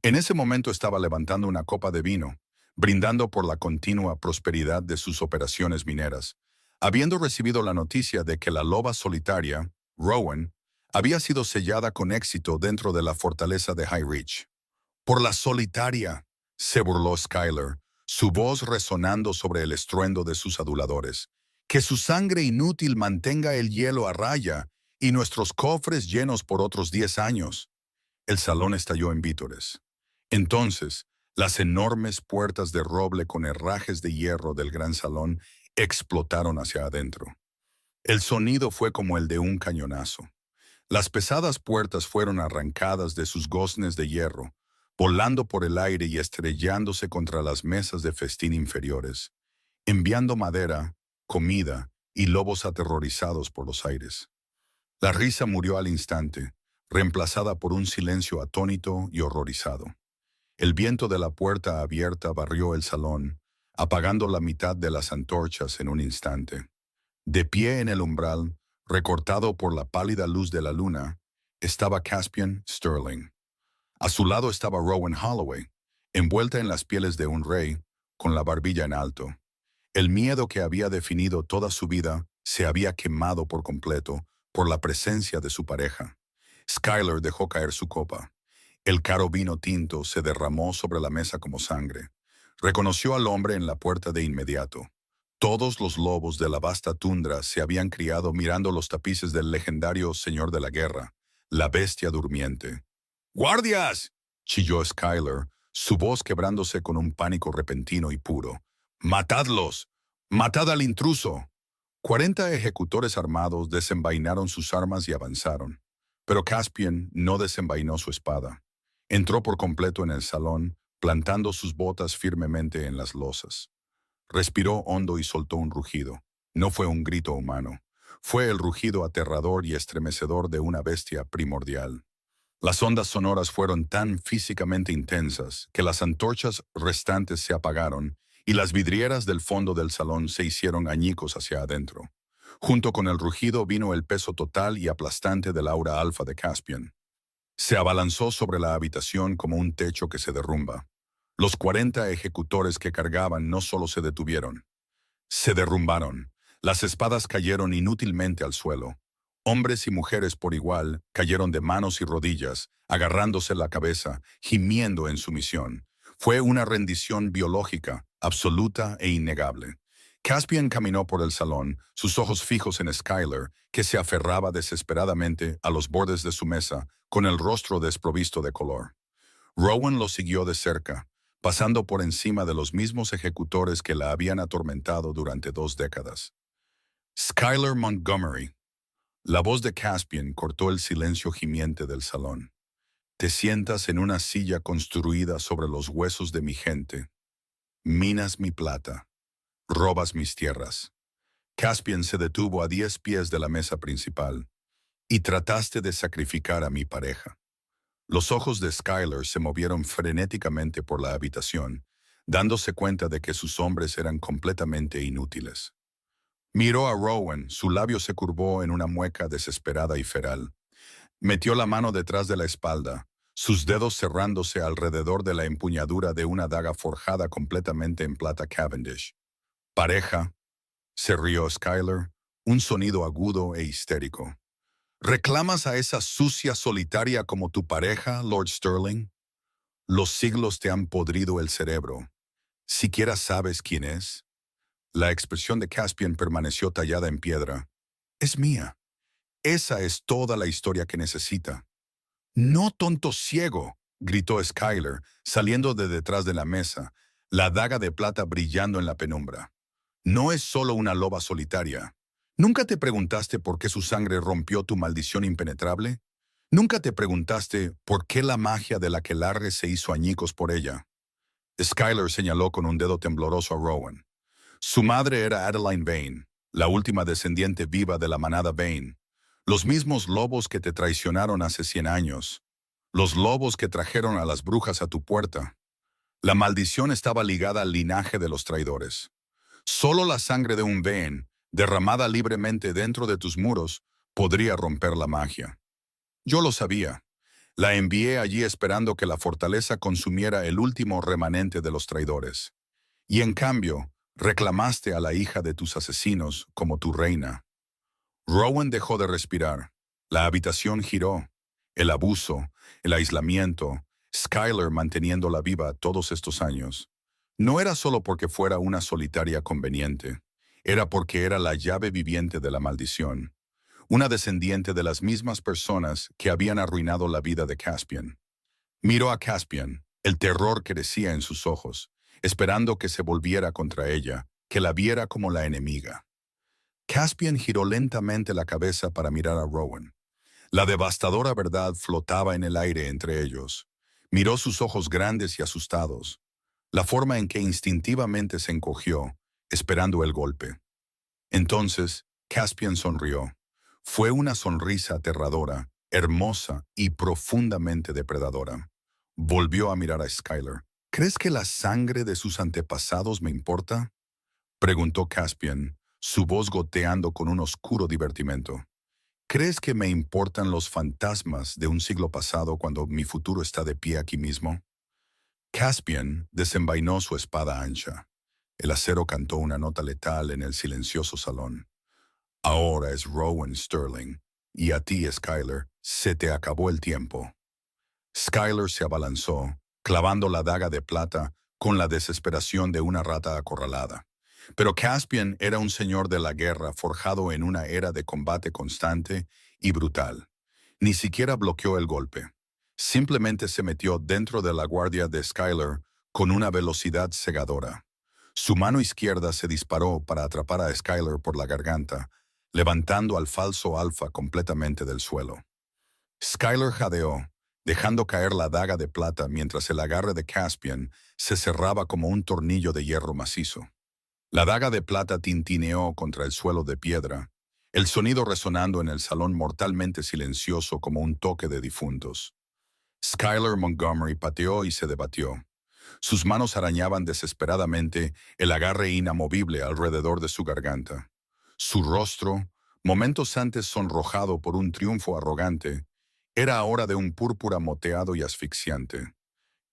En ese momento estaba levantando una copa de vino, brindando por la continua prosperidad de sus operaciones mineras, habiendo recibido la noticia de que la loba solitaria, Rowan, había sido sellada con éxito dentro de la fortaleza de High Reach. «Por la solitaria», se burló Skylar, su voz resonando sobre el estruendo de sus aduladores. «Que su sangre inútil mantenga el hielo a raya y nuestros cofres llenos por otros 10 años». El salón estalló en vítores. Entonces, las enormes puertas de roble con herrajes de hierro del gran salón explotaron hacia adentro. El sonido fue como el de un cañonazo. Las pesadas puertas fueron arrancadas de sus goznes de hierro, volando por el aire y estrellándose contra las mesas de festín inferiores, enviando madera, comida y lobos aterrorizados por los aires. La risa murió al instante, reemplazada por un silencio atónito y horrorizado. El viento de la puerta abierta barrió el salón, apagando la mitad de las antorchas en un instante. De pie en el umbral, recortado por la pálida luz de la luna, estaba Caspian Sterling. A su lado estaba Rowan Holloway, envuelta en las pieles de un rey, con la barbilla en alto. El miedo que había definido toda su vida se había quemado por completo por la presencia de su pareja. Skylar dejó caer su copa. El caro vino tinto se derramó sobre la mesa como sangre. Reconoció al hombre en la puerta de inmediato. Todos los lobos de la vasta tundra se habían criado mirando los tapices del legendario Señor de la Guerra, la bestia durmiente. «¡Guardias!», chilló Skylar, su voz quebrándose con un pánico repentino y puro. «¡Matadlos! ¡Matad al intruso!». 40 ejecutores armados desenvainaron sus armas y avanzaron. Pero Caspian no desenvainó su espada. Entró por completo en el salón, plantando sus botas firmemente en las losas. Respiró hondo y soltó un rugido. No fue un grito humano. Fue el rugido aterrador y estremecedor de una bestia primordial. Las ondas sonoras fueron tan físicamente intensas que las antorchas restantes se apagaron y las vidrieras del fondo del salón se hicieron añicos hacia adentro. Junto con el rugido vino el peso total y aplastante del aura alfa de Caspian. Se abalanzó sobre la habitación como un techo que se derrumba. Los 40 ejecutores que cargaban no solo se detuvieron, se derrumbaron. Las espadas cayeron inútilmente al suelo. Hombres y mujeres por igual cayeron de manos y rodillas, agarrándose la cabeza, gimiendo en sumisión. Fue una rendición biológica, absoluta e innegable. Caspian caminó por el salón, sus ojos fijos en Skylar, que se aferraba desesperadamente a los bordes de su mesa, con el rostro desprovisto de color. Rowan lo siguió de cerca, pasando por encima de los mismos ejecutores que la habían atormentado durante 2 décadas. «Skylar Montgomery». La voz de Caspian cortó el silencio gimiente del salón. «Te sientas en una silla construida sobre los huesos de mi gente. Minas mi plata. Robas mis tierras». Caspian se detuvo a 10 pies de la mesa principal. «Y trataste de sacrificar a mi pareja». Los ojos de Skylar se movieron frenéticamente por la habitación, dándose cuenta de que sus hombres eran completamente inútiles. Miró a Rowan, su labio se curvó en una mueca desesperada y feral. Metió la mano detrás de la espalda, sus dedos cerrándose alrededor de la empuñadura de una daga forjada completamente en plata Cavendish. Pareja, se rió Skyler, un sonido agudo e histérico. ¿Reclamas a esa sucia solitaria como tu pareja, Lord Sterling? Los siglos te han podrido el cerebro. ¿Siquiera sabes quién es? La expresión de Caspian permaneció tallada en piedra. Es mía. Esa es toda la historia que necesita. No, tonto ciego, gritó Skyler, saliendo de detrás de la mesa, la daga de plata brillando en la penumbra. No es solo una loba solitaria. ¿Nunca te preguntaste por qué su sangre rompió tu maldición impenetrable? ¿Nunca te preguntaste por qué la magia de la aquelarre se hizo añicos por ella? Skyler señaló con un dedo tembloroso a Rowan. Su madre era Adeline Vane, la última descendiente viva de la manada Vane. Los mismos lobos que te traicionaron hace 100 años. Los lobos que trajeron a las brujas a tu puerta. La maldición estaba ligada al linaje de los traidores. Solo la sangre de un Vane, derramada libremente dentro de tus muros, podría romper la magia. Yo lo sabía. La envié allí esperando que la fortaleza consumiera el último remanente de los traidores. Y en cambio, reclamaste a la hija de tus asesinos como tu reina. Rowan dejó de respirar. La habitación giró. El abuso, el aislamiento, Skyler manteniéndola viva todos estos años. No era solo porque fuera una solitaria conveniente. Era porque era la llave viviente de la maldición. Una descendiente de las mismas personas que habían arruinado la vida de Caspian. Miró a Caspian. El terror crecía en sus ojos, esperando que se volviera contra ella, que la viera como la enemiga. Caspian giró lentamente la cabeza para mirar a Rowan. La devastadora verdad flotaba en el aire entre ellos. Miró sus ojos grandes y asustados, la forma en que instintivamente se encogió, esperando el golpe. Entonces, Caspian sonrió. Fue una sonrisa aterradora, hermosa y profundamente depredadora. Volvió a mirar a Skyler. ¿Crees que la sangre de sus antepasados me importa? Preguntó Caspian, su voz goteando con un oscuro divertimento. ¿Crees que me importan los fantasmas de un siglo pasado cuando mi futuro está de pie aquí mismo? Caspian desenvainó su espada ancha. El acero cantó una nota letal en el silencioso salón. Ahora es Rowan Sterling, y a ti, Skyler, se te acabó el tiempo. Skyler se abalanzó, clavando la daga de plata con la desesperación de una rata acorralada. Pero Caspian era un señor de la guerra forjado en una era de combate constante y brutal. Ni siquiera bloqueó el golpe. Simplemente se metió dentro de la guardia de Skyler con una velocidad cegadora. Su mano izquierda se disparó para atrapar a Skyler por la garganta, levantando al falso alfa completamente del suelo. Skyler jadeó, dejando caer la daga de plata mientras el agarre de Caspian se cerraba como un tornillo de hierro macizo. La daga de plata tintineó contra el suelo de piedra, el sonido resonando en el salón mortalmente silencioso como un toque de difuntos. Skyler Montgomery pateó y se debatió. Sus manos arañaban desesperadamente el agarre inamovible alrededor de su garganta. Su rostro, momentos antes sonrojado por un triunfo arrogante, era ahora de un púrpura moteado y asfixiante.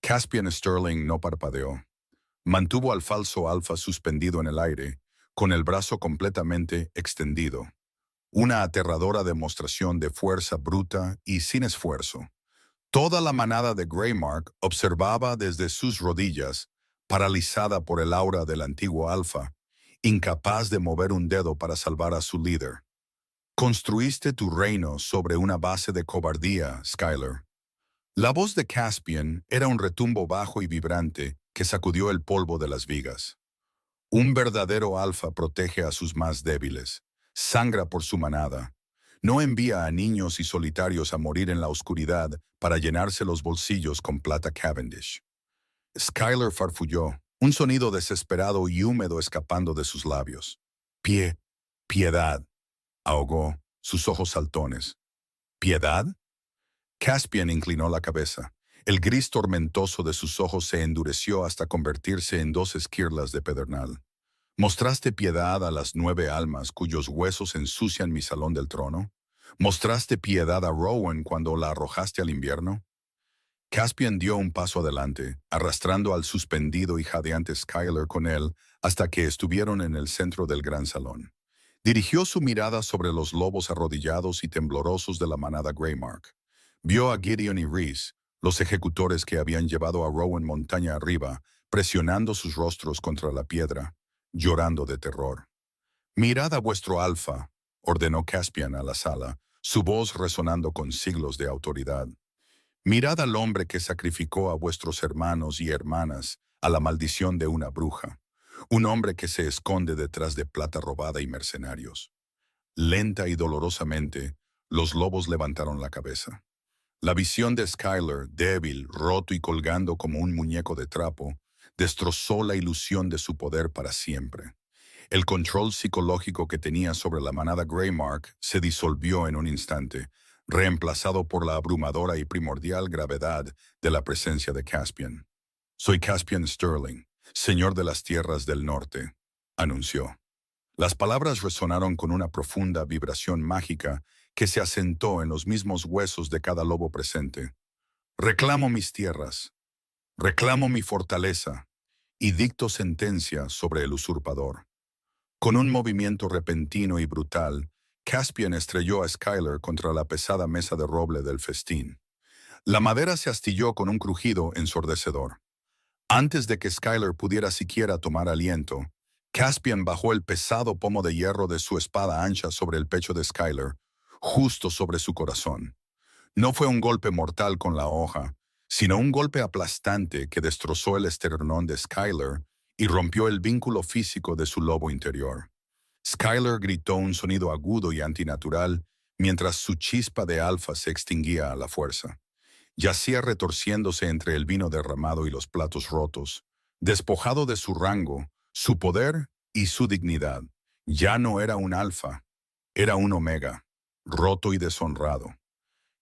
Caspian Sterling no parpadeó. Mantuvo al falso alfa suspendido en el aire, con el brazo completamente extendido. Una aterradora demostración de fuerza bruta y sin esfuerzo. Toda la manada de Greymark observaba desde sus rodillas, paralizada por el aura del antiguo alfa, incapaz de mover un dedo para salvar a su líder. Construiste tu reino sobre una base de cobardía, Skyler. La voz de Caspian era un retumbo bajo y vibrante que sacudió el polvo de las vigas. Un verdadero alfa protege a sus más débiles, sangra por su manada. No envía a niños y solitarios a morir en la oscuridad para llenarse los bolsillos con plata Cavendish. Skyler farfulló, un sonido desesperado y húmedo escapando de sus labios. Piedad, ahogó, sus ojos saltones. ¿Piedad? Caspian inclinó la cabeza. El gris tormentoso de sus ojos se endureció hasta convertirse en 2 esquirlas de pedernal. ¿Mostraste piedad a las 9 almas cuyos huesos ensucian mi salón del trono? ¿Mostraste piedad a Rowan cuando la arrojaste al invierno? Caspian dio un paso adelante, arrastrando al suspendido y jadeante Skylar con él hasta que estuvieron en el centro del gran salón. Dirigió su mirada sobre los lobos arrodillados y temblorosos de la manada Greymark. Vio a Gideon y Reese, los ejecutores que habían llevado a Rowan montaña arriba, presionando sus rostros contra la piedra, llorando de terror. «Mirad a vuestro alfa», ordenó Caspian a la sala, su voz resonando con siglos de autoridad. «Mirad al hombre que sacrificó a vuestros hermanos y hermanas a la maldición de una bruja, un hombre que se esconde detrás de plata robada y mercenarios». Lenta y dolorosamente, los lobos levantaron la cabeza. La visión de Skylar, débil, roto y colgando como un muñeco de trapo, destrozó la ilusión de su poder para siempre. El control psicológico que tenía sobre la manada Greymark se disolvió en un instante, reemplazado por la abrumadora y primordial gravedad de la presencia de Caspian. «Soy Caspian Sterling, señor de las tierras del norte», anunció. Las palabras resonaron con una profunda vibración mágica que se asentó en los mismos huesos de cada lobo presente. «Reclamo mis tierras, reclamo mi fortaleza y dicto sentencia sobre el usurpador». Con un movimiento repentino y brutal, Caspian estrelló a Skylar contra la pesada mesa de roble del festín. La madera se astilló con un crujido ensordecedor. Antes de que Skylar pudiera siquiera tomar aliento, Caspian bajó el pesado pomo de hierro de su espada ancha sobre el pecho de Skylar, justo sobre su corazón. No fue un golpe mortal con la hoja, sino un golpe aplastante que destrozó el esternón de Skylar y rompió el vínculo físico de su lobo interior. Skylar gritó un sonido agudo y antinatural mientras su chispa de alfa se extinguía a la fuerza. Yacía retorciéndose entre el vino derramado y los platos rotos, despojado de su rango, su poder y su dignidad. Ya no era un alfa, era un omega, roto y deshonrado.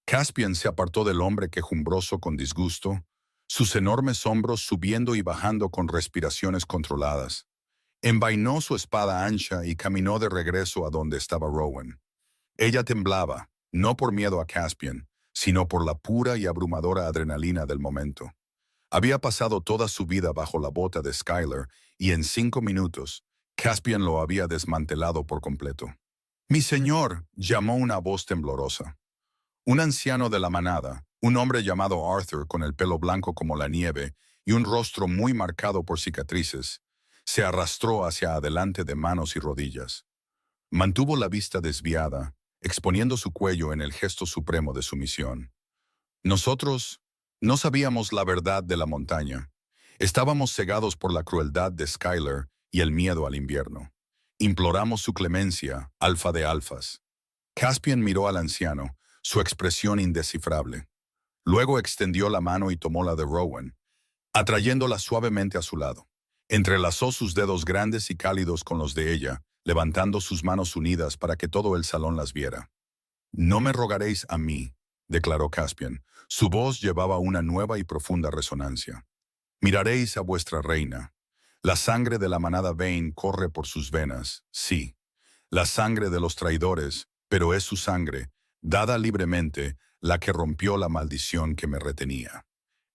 Caspian se apartó del hombre quejumbroso con disgusto, sus enormes hombros subiendo y bajando con respiraciones controladas. Envainó su espada ancha y caminó de regreso a donde estaba Rowan. Ella temblaba, no por miedo a Caspian, sino por la pura y abrumadora adrenalina del momento. Había pasado toda su vida bajo la bota de Skylar y en 5 minutos, Caspian lo había desmantelado por completo. «Mi señor», llamó una voz temblorosa. Un anciano de la manada, un hombre llamado Arthur con el pelo blanco como la nieve y un rostro muy marcado por cicatrices, se arrastró hacia adelante de manos y rodillas. Mantuvo la vista desviada, exponiendo su cuello en el gesto supremo de sumisión. Nosotros no sabíamos la verdad de la montaña. Estábamos cegados por la crueldad de Skylar y el miedo al invierno. Imploramos su clemencia, alfa de alfas. Caspian miró al anciano, su expresión indescifrable. Luego extendió la mano y tomó la de Rowan, atrayéndola suavemente a su lado. Entrelazó sus dedos grandes y cálidos con los de ella, levantando sus manos unidas para que todo el salón las viera. «No me rogaréis a mí», declaró Caspian. Su voz llevaba una nueva y profunda resonancia. «Miraréis a vuestra reina. La sangre de la manada Vane corre por sus venas, sí. La sangre de los traidores, pero es su sangre, dada libremente, la que rompió la maldición que me retenía.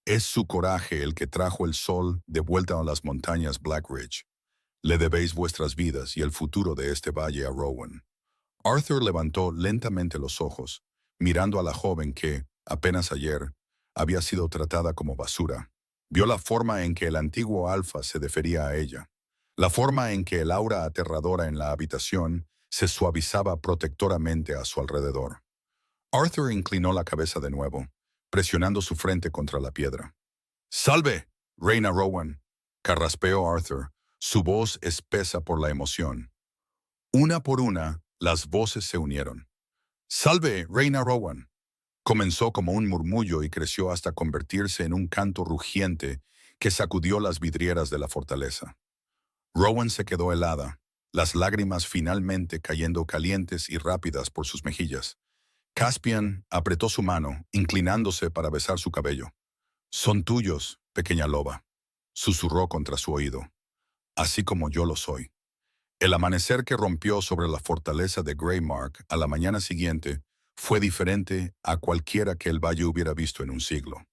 Es su coraje el que trajo el sol de vuelta a las montañas Black Ridge. Le debéis vuestras vidas y el futuro de este valle a Rowan». Arthur levantó lentamente los ojos, mirando a la joven que, apenas ayer, había sido tratada como basura. Vio la forma en que el antiguo alfa se defería a ella, la forma en que el aura aterradora en la habitación se suavizaba protectoramente a su alrededor. Arthur inclinó la cabeza de nuevo, presionando su frente contra la piedra. «¡Salve, reina Rowan!», carraspeó Arthur, su voz espesa por la emoción. Una por una, las voces se unieron. «¡Salve, reina Rowan!», comenzó como un murmullo y creció hasta convertirse en un canto rugiente que sacudió las vidrieras de la fortaleza. Rowan se quedó helada, las lágrimas finalmente cayendo calientes y rápidas por sus mejillas. Caspian apretó su mano, inclinándose para besar su cabello. «Son tuyos, pequeña loba», susurró contra su oído. «Así como yo lo soy». El amanecer que rompió sobre la fortaleza de Greymark a la mañana siguiente fue diferente a cualquiera que el valle hubiera visto en un siglo.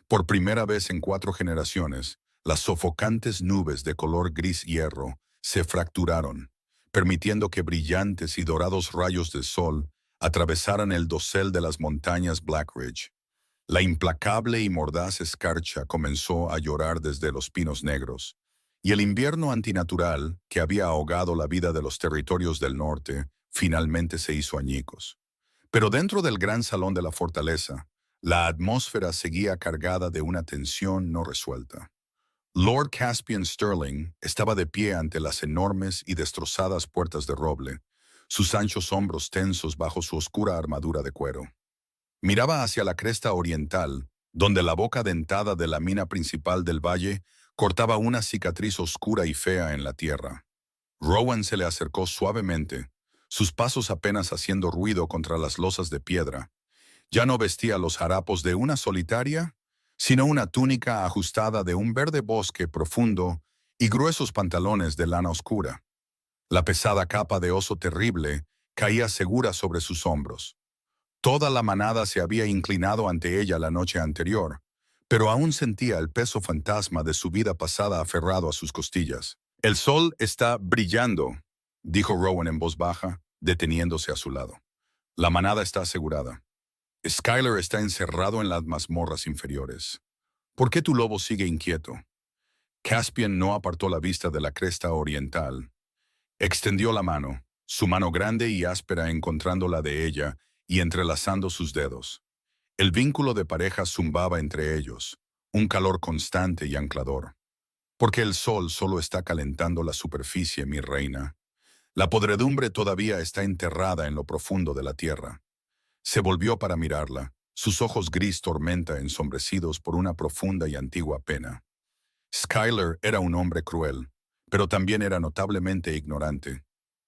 Por primera vez en 4 generaciones, las sofocantes nubes de color gris hierro se fracturaron, permitiendo que brillantes y dorados rayos de sol atravesaran el dosel de las montañas Black Ridge. La implacable y mordaz escarcha comenzó a llorar desde los pinos negros, y el invierno antinatural, que había ahogado la vida de los territorios del norte, finalmente se hizo añicos. Pero dentro del gran salón de la fortaleza, la atmósfera seguía cargada de una tensión no resuelta. Lord Caspian Sterling estaba de pie ante las enormes y destrozadas puertas de roble, sus anchos hombros tensos bajo su oscura armadura de cuero. Miraba hacia la cresta oriental, donde la boca dentada de la mina principal del valle cortaba una cicatriz oscura y fea en la tierra. Rowan se le acercó suavemente, sus pasos apenas haciendo ruido contra las losas de piedra. Ya no vestía los harapos de una solitaria, sino una túnica ajustada de un verde bosque profundo y gruesos pantalones de lana oscura. La pesada capa de oso terrible caía segura sobre sus hombros. Toda la manada se había inclinado ante ella la noche anterior, pero aún sentía el peso fantasma de su vida pasada aferrado a sus costillas. «El sol está brillando», dijo Rowan en voz baja, deteniéndose a su lado. «La manada está asegurada. Skylar está encerrado en las mazmorras inferiores. ¿Por qué tu lobo sigue inquieto?» Caspian no apartó la vista de la cresta oriental. Extendió la mano, su mano grande y áspera encontrando la de ella y entrelazando sus dedos. El vínculo de pareja zumbaba entre ellos, un calor constante y anclador. «Porque el sol solo está calentando la superficie, mi reina. La podredumbre todavía está enterrada en lo profundo de la tierra». Se volvió para mirarla, sus ojos gris tormenta ensombrecidos por una profunda y antigua pena. Skylar era un hombre cruel, pero también era notablemente ignorante.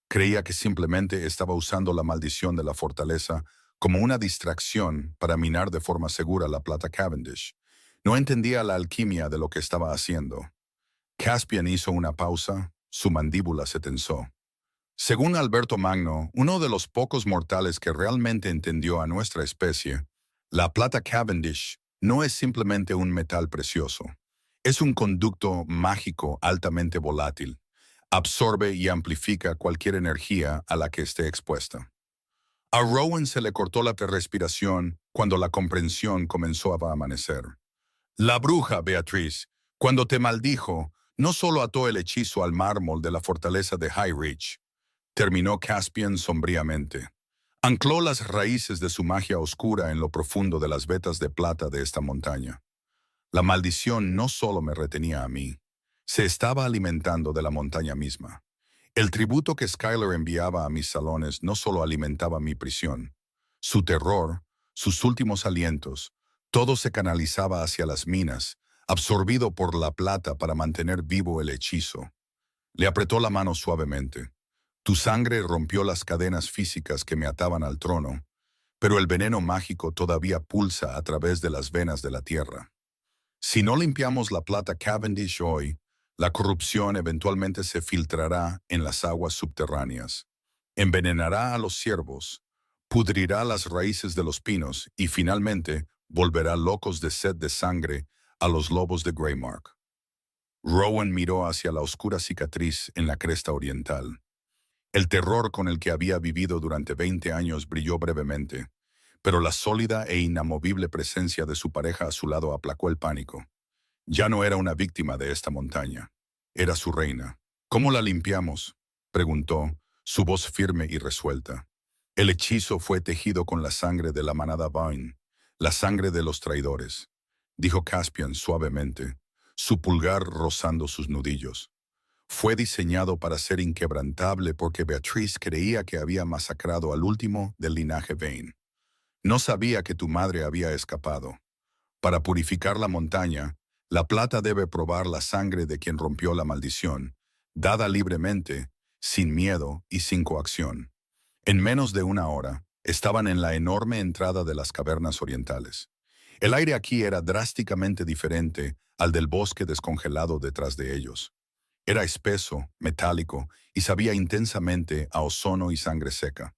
Creía que simplemente estaba usando la maldición de la fortaleza como una distracción para minar de forma segura la plata Cavendish. No entendía la alquimia de lo que estaba haciendo. Caspian hizo una pausa, su mandíbula se tensó. Según Alberto Magno, uno de los pocos mortales que realmente entendió a nuestra especie, la plata Cavendish no es simplemente un metal precioso. Es un conducto mágico altamente volátil. Absorbe y amplifica cualquier energía a la que esté expuesta. A Rowan se le cortó la respiración cuando la comprensión comenzó a amanecer. La bruja, Beatriz, cuando te maldijo, no solo ató el hechizo al mármol de la fortaleza de High Reach, terminó Caspian sombríamente. Ancló las raíces de su magia oscura en lo profundo de las vetas de plata de esta montaña. La maldición no solo me retenía a mí, se estaba alimentando de la montaña misma. El tributo que Skylar enviaba a mis salones no solo alimentaba mi prisión. Su terror, sus últimos alientos, todo se canalizaba hacia las minas, absorbido por la plata para mantener vivo el hechizo. Le apretó la mano suavemente. Tu sangre rompió las cadenas físicas que me ataban al trono, pero el veneno mágico todavía pulsa a través de las venas de la tierra. Si no limpiamos la plata Cavendish hoy, la corrupción eventualmente se filtrará en las aguas subterráneas, envenenará a los ciervos, pudrirá las raíces de los pinos y finalmente volverá locos de sed de sangre a los lobos de Greymark. Rowan miró hacia la oscura cicatriz en la cresta oriental. El terror con el que había vivido durante 20 años brilló brevemente, pero la sólida e inamovible presencia de su pareja a su lado aplacó el pánico. Ya no era una víctima de esta montaña, era su reina. «¿Cómo la limpiamos?», preguntó, su voz firme y resuelta. «El hechizo fue tejido con la sangre de la manada Vine, la sangre de los traidores», dijo Caspian suavemente, su pulgar rozando sus nudillos. «Fue diseñado para ser inquebrantable porque Beatriz creía que había masacrado al último del linaje Vane. No sabía que tu madre había escapado. Para purificar la montaña, la plata debe probar la sangre de quien rompió la maldición, dada libremente, sin miedo y sin coacción». En menos de una hora, estaban en la enorme entrada de las cavernas orientales. El aire aquí era drásticamente diferente al del bosque descongelado detrás de ellos. Era espeso, metálico y sabía intensamente a ozono y sangre seca.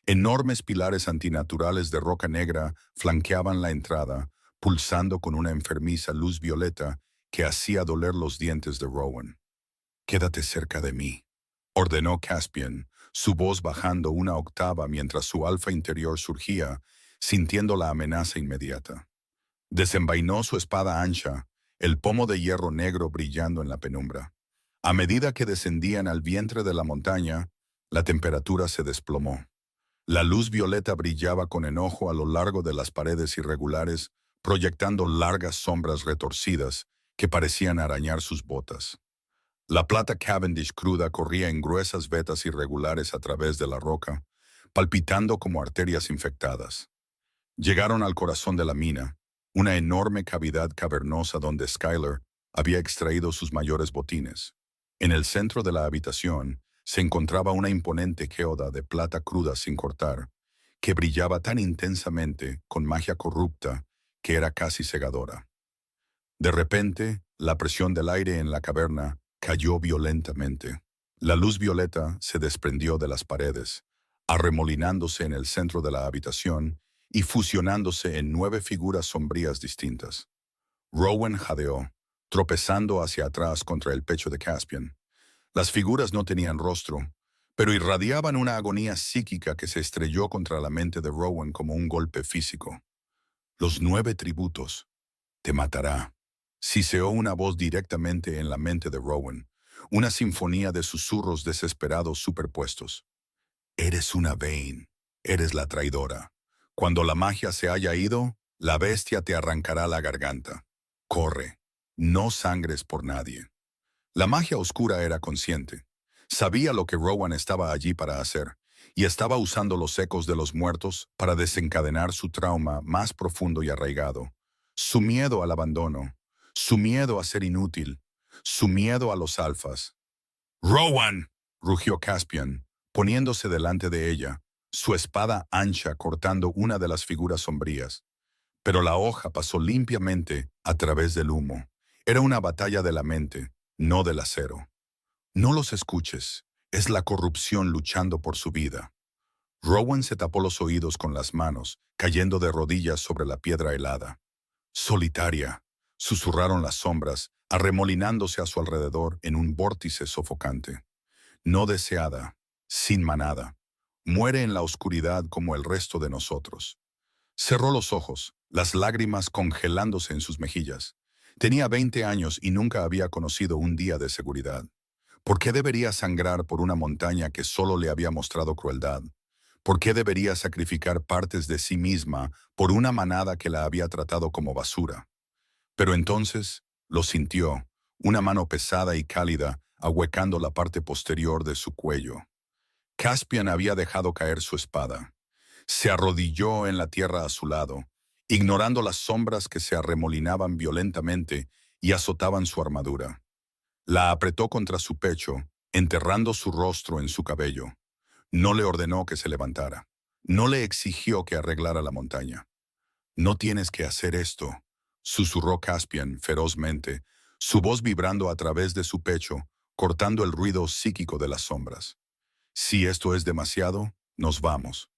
Enormes pilares antinaturales de roca negra flanqueaban la entrada, pulsando con una enfermiza luz violeta que hacía doler los dientes de Rowan. «Quédate cerca de mí», ordenó Caspian, su voz bajando una octava mientras su alfa interior surgía, sintiendo la amenaza inmediata. Desenvainó su espada ancha, el pomo de hierro negro brillando en la penumbra. A medida que descendían al vientre de la montaña, la temperatura se desplomó. La luz violeta brillaba con enojo a lo largo de las paredes irregulares, proyectando largas sombras retorcidas que parecían arañar sus botas. La plata Cavendish cruda corría en gruesas vetas irregulares a través de la roca, palpitando como arterias infectadas. Llegaron al corazón de la mina, una enorme cavidad cavernosa donde Skylar había extraído sus mayores botines. En el centro de la habitación se encontraba una imponente geoda de plata cruda sin cortar, que brillaba tan intensamente con magia corrupta que era casi cegadora. De repente, la presión del aire en la caverna cayó violentamente. La luz violeta se desprendió de las paredes, arremolinándose en el centro de la habitación y fusionándose en 9 figuras sombrías distintas. Rowan jadeó, tropezando hacia atrás contra el pecho de Caspian. Las figuras no tenían rostro, pero irradiaban una agonía psíquica que se estrelló contra la mente de Rowan como un golpe físico. «Los 9 tributos. Te matará», siseó una voz directamente en la mente de Rowan, una sinfonía de susurros desesperados superpuestos. «Eres una Vayne. Eres la traidora. Cuando la magia se haya ido, la bestia te arrancará la garganta. Corre. No sangres por nadie». La magia oscura era consciente. Sabía lo que Rowan estaba allí para hacer, y estaba usando los ecos de los muertos para desencadenar su trauma más profundo y arraigado. Su miedo al abandono, su miedo a ser inútil, su miedo a los alfas. «¡Rowan!», rugió Caspian, poniéndose delante de ella, su espada ancha cortando una de las figuras sombrías. Pero la hoja pasó limpiamente a través del humo. Era una batalla de la mente, no del acero. «No los escuches, es la corrupción luchando por su vida». Rowan se tapó los oídos con las manos, cayendo de rodillas sobre la piedra helada. «Solitaria», susurraron las sombras, arremolinándose a su alrededor en un vórtice sofocante. «No deseada, sin manada. Muere en la oscuridad como el resto de nosotros». Cerró los ojos, las lágrimas congelándose en sus mejillas. Tenía 20 años y nunca había conocido un día de seguridad. ¿Por qué debería sangrar por una montaña que solo le había mostrado crueldad? ¿Por qué debería sacrificar partes de sí misma por una manada que la había tratado como basura? Pero entonces lo sintió, una mano pesada y cálida ahuecando la parte posterior de su cuello. Caspian había dejado caer su espada. Se arrodilló en la tierra a su lado, ignorando las sombras que se arremolinaban violentamente y azotaban su armadura. La apretó contra su pecho, enterrando su rostro en su cabello. No le ordenó que se levantara. No le exigió que arreglara la montaña. «No tienes que hacer esto», susurró Caspian ferozmente, su voz vibrando a través de su pecho, cortando el ruido psíquico de las sombras. «Si esto es demasiado, nos vamos.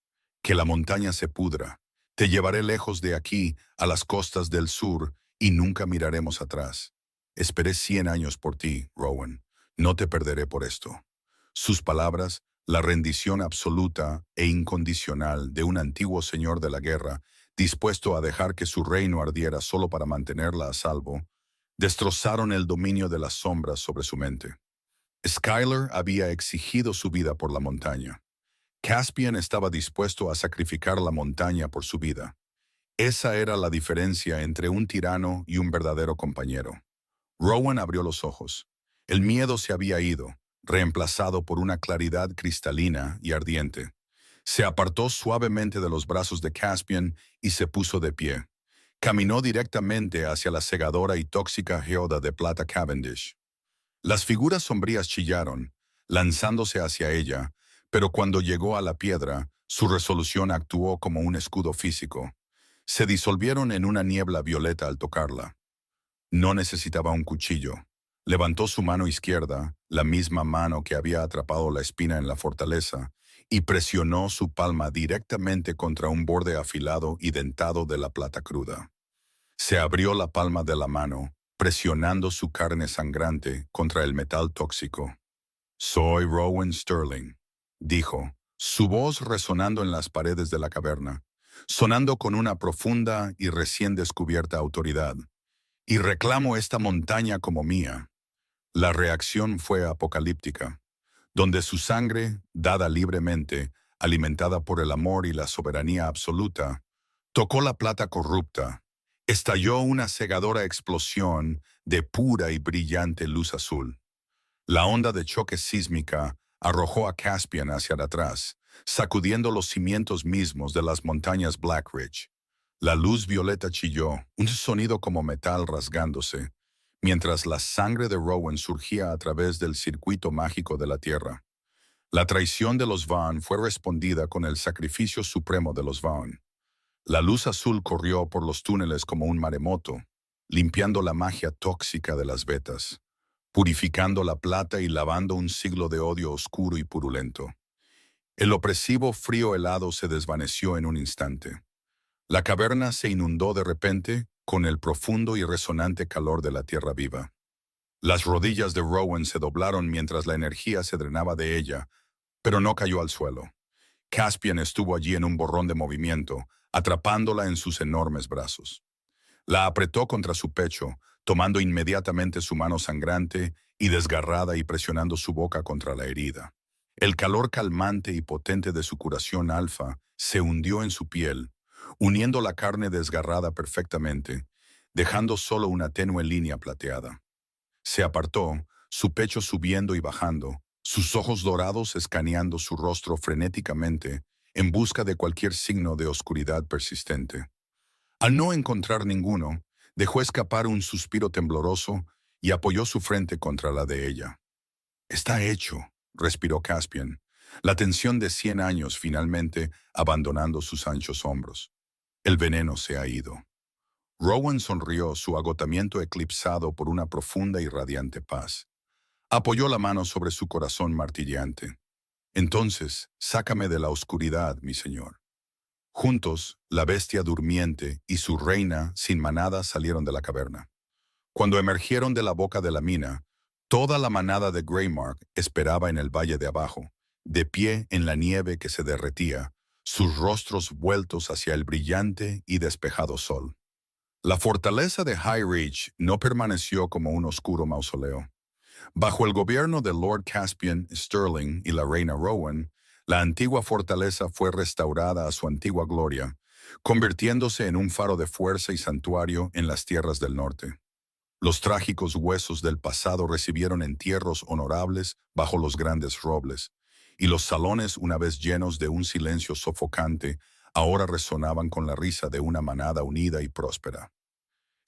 Que la montaña se pudra. Te llevaré lejos de aquí, a las costas del sur, y nunca miraremos atrás. Esperé 100 años por ti, Rowan. No te perderé por esto». Sus palabras, la rendición absoluta e incondicional de un antiguo señor de la guerra, dispuesto a dejar que su reino ardiera solo para mantenerla a salvo, destrozaron el dominio de las sombras sobre su mente. Skylar había exigido su vida por la montaña. Caspian estaba dispuesto a sacrificar la montaña por su vida. Esa era la diferencia entre un tirano y un verdadero compañero. Rowan abrió los ojos. El miedo se había ido, reemplazado por una claridad cristalina y ardiente. Se apartó suavemente de los brazos de Caspian y se puso de pie. Caminó directamente hacia la cegadora y tóxica geoda de plata Cavendish. Las figuras sombrías chillaron, lanzándose hacia ella, pero cuando llegó a la piedra, su resolución actuó como un escudo físico. Se disolvieron en una niebla violeta al tocarla. No necesitaba un cuchillo. Levantó su mano izquierda, la misma mano que había atrapado la espina en la fortaleza, y presionó su palma directamente contra un borde afilado y dentado de la plata cruda. Se abrió la palma de la mano, presionando su carne sangrante contra el metal tóxico. «Soy Rowan Sterling», dijo, su voz resonando en las paredes de la caverna, sonando con una profunda y recién descubierta autoridad. «Y reclamo esta montaña como mía». La reacción fue apocalíptica, donde su sangre, dada libremente, alimentada por el amor y la soberanía absoluta, tocó la plata corrupta. Estalló una cegadora explosión de pura y brillante luz azul. La onda de choque sísmica arrojó a Caspian hacia atrás, sacudiendo los cimientos mismos de las montañas Black Ridge. La luz violeta chilló, un sonido como metal rasgándose, mientras la sangre de Rowan surgía a través del circuito mágico de la tierra. La traición de los Vaughn fue respondida con el sacrificio supremo de los Vaughn. La luz azul corrió por los túneles como un maremoto, limpiando la magia tóxica de las vetas, purificando la plata y lavando un siglo de odio oscuro y purulento. El opresivo frío helado se desvaneció en un instante. La caverna se inundó de repente con el profundo y resonante calor de la tierra viva. Las rodillas de Rowan se doblaron mientras la energía se drenaba de ella, pero no cayó al suelo. Caspian estuvo allí en un borrón de movimiento, atrapándola en sus enormes brazos. La apretó contra su pecho, tomando inmediatamente su mano sangrante y desgarrada y presionando su boca contra la herida. El calor calmante y potente de su curación alfa se hundió en su piel, uniendo la carne desgarrada perfectamente, dejando solo una tenue línea plateada. Se apartó, su pecho subiendo y bajando, sus ojos dorados escaneando su rostro frenéticamente en busca de cualquier signo de oscuridad persistente. Al no encontrar ninguno, dejó escapar un suspiro tembloroso y apoyó su frente contra la de ella. «Está hecho», respiró Caspian, la tensión de 100 años finalmente abandonando sus anchos hombros. «El veneno se ha ido». Rowan sonrió, su agotamiento eclipsado por una profunda y radiante paz. Apoyó la mano sobre su corazón martilleante. «Entonces, sácame de la oscuridad, mi señor». Juntos, la bestia durmiente y su reina sin manada salieron de la caverna. Cuando emergieron de la boca de la mina, toda la manada de Greymark esperaba en el valle de abajo, de pie en la nieve que se derretía, sus rostros vueltos hacia el brillante y despejado sol. La fortaleza de High Ridge no permaneció como un oscuro mausoleo. Bajo el gobierno de Lord Caspian Sterling y la reina Rowan, la antigua fortaleza fue restaurada a su antigua gloria, convirtiéndose en un faro de fuerza y santuario en las tierras del norte. Los trágicos huesos del pasado recibieron entierros honorables bajo los grandes robles, y los salones, una vez llenos de un silencio sofocante, ahora resonaban con la risa de una manada unida y próspera.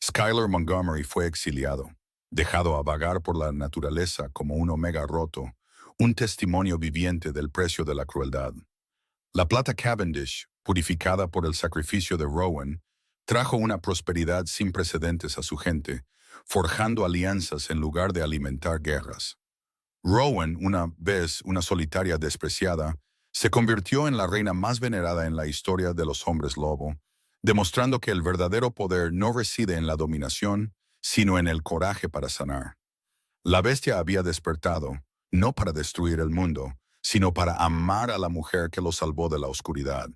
Skyler Montgomery fue exiliado, dejado a vagar por la naturaleza como un omega roto, un testimonio viviente del precio de la crueldad. La plata Cavendish, purificada por el sacrificio de Rowan, trajo una prosperidad sin precedentes a su gente, forjando alianzas en lugar de alimentar guerras. Rowan, una vez una solitaria despreciada, se convirtió en la reina más venerada en la historia de los hombres lobo, demostrando que el verdadero poder no reside en la dominación, sino en el coraje para sanar. La bestia había despertado, no para destruir el mundo, sino para amar a la mujer que lo salvó de la oscuridad.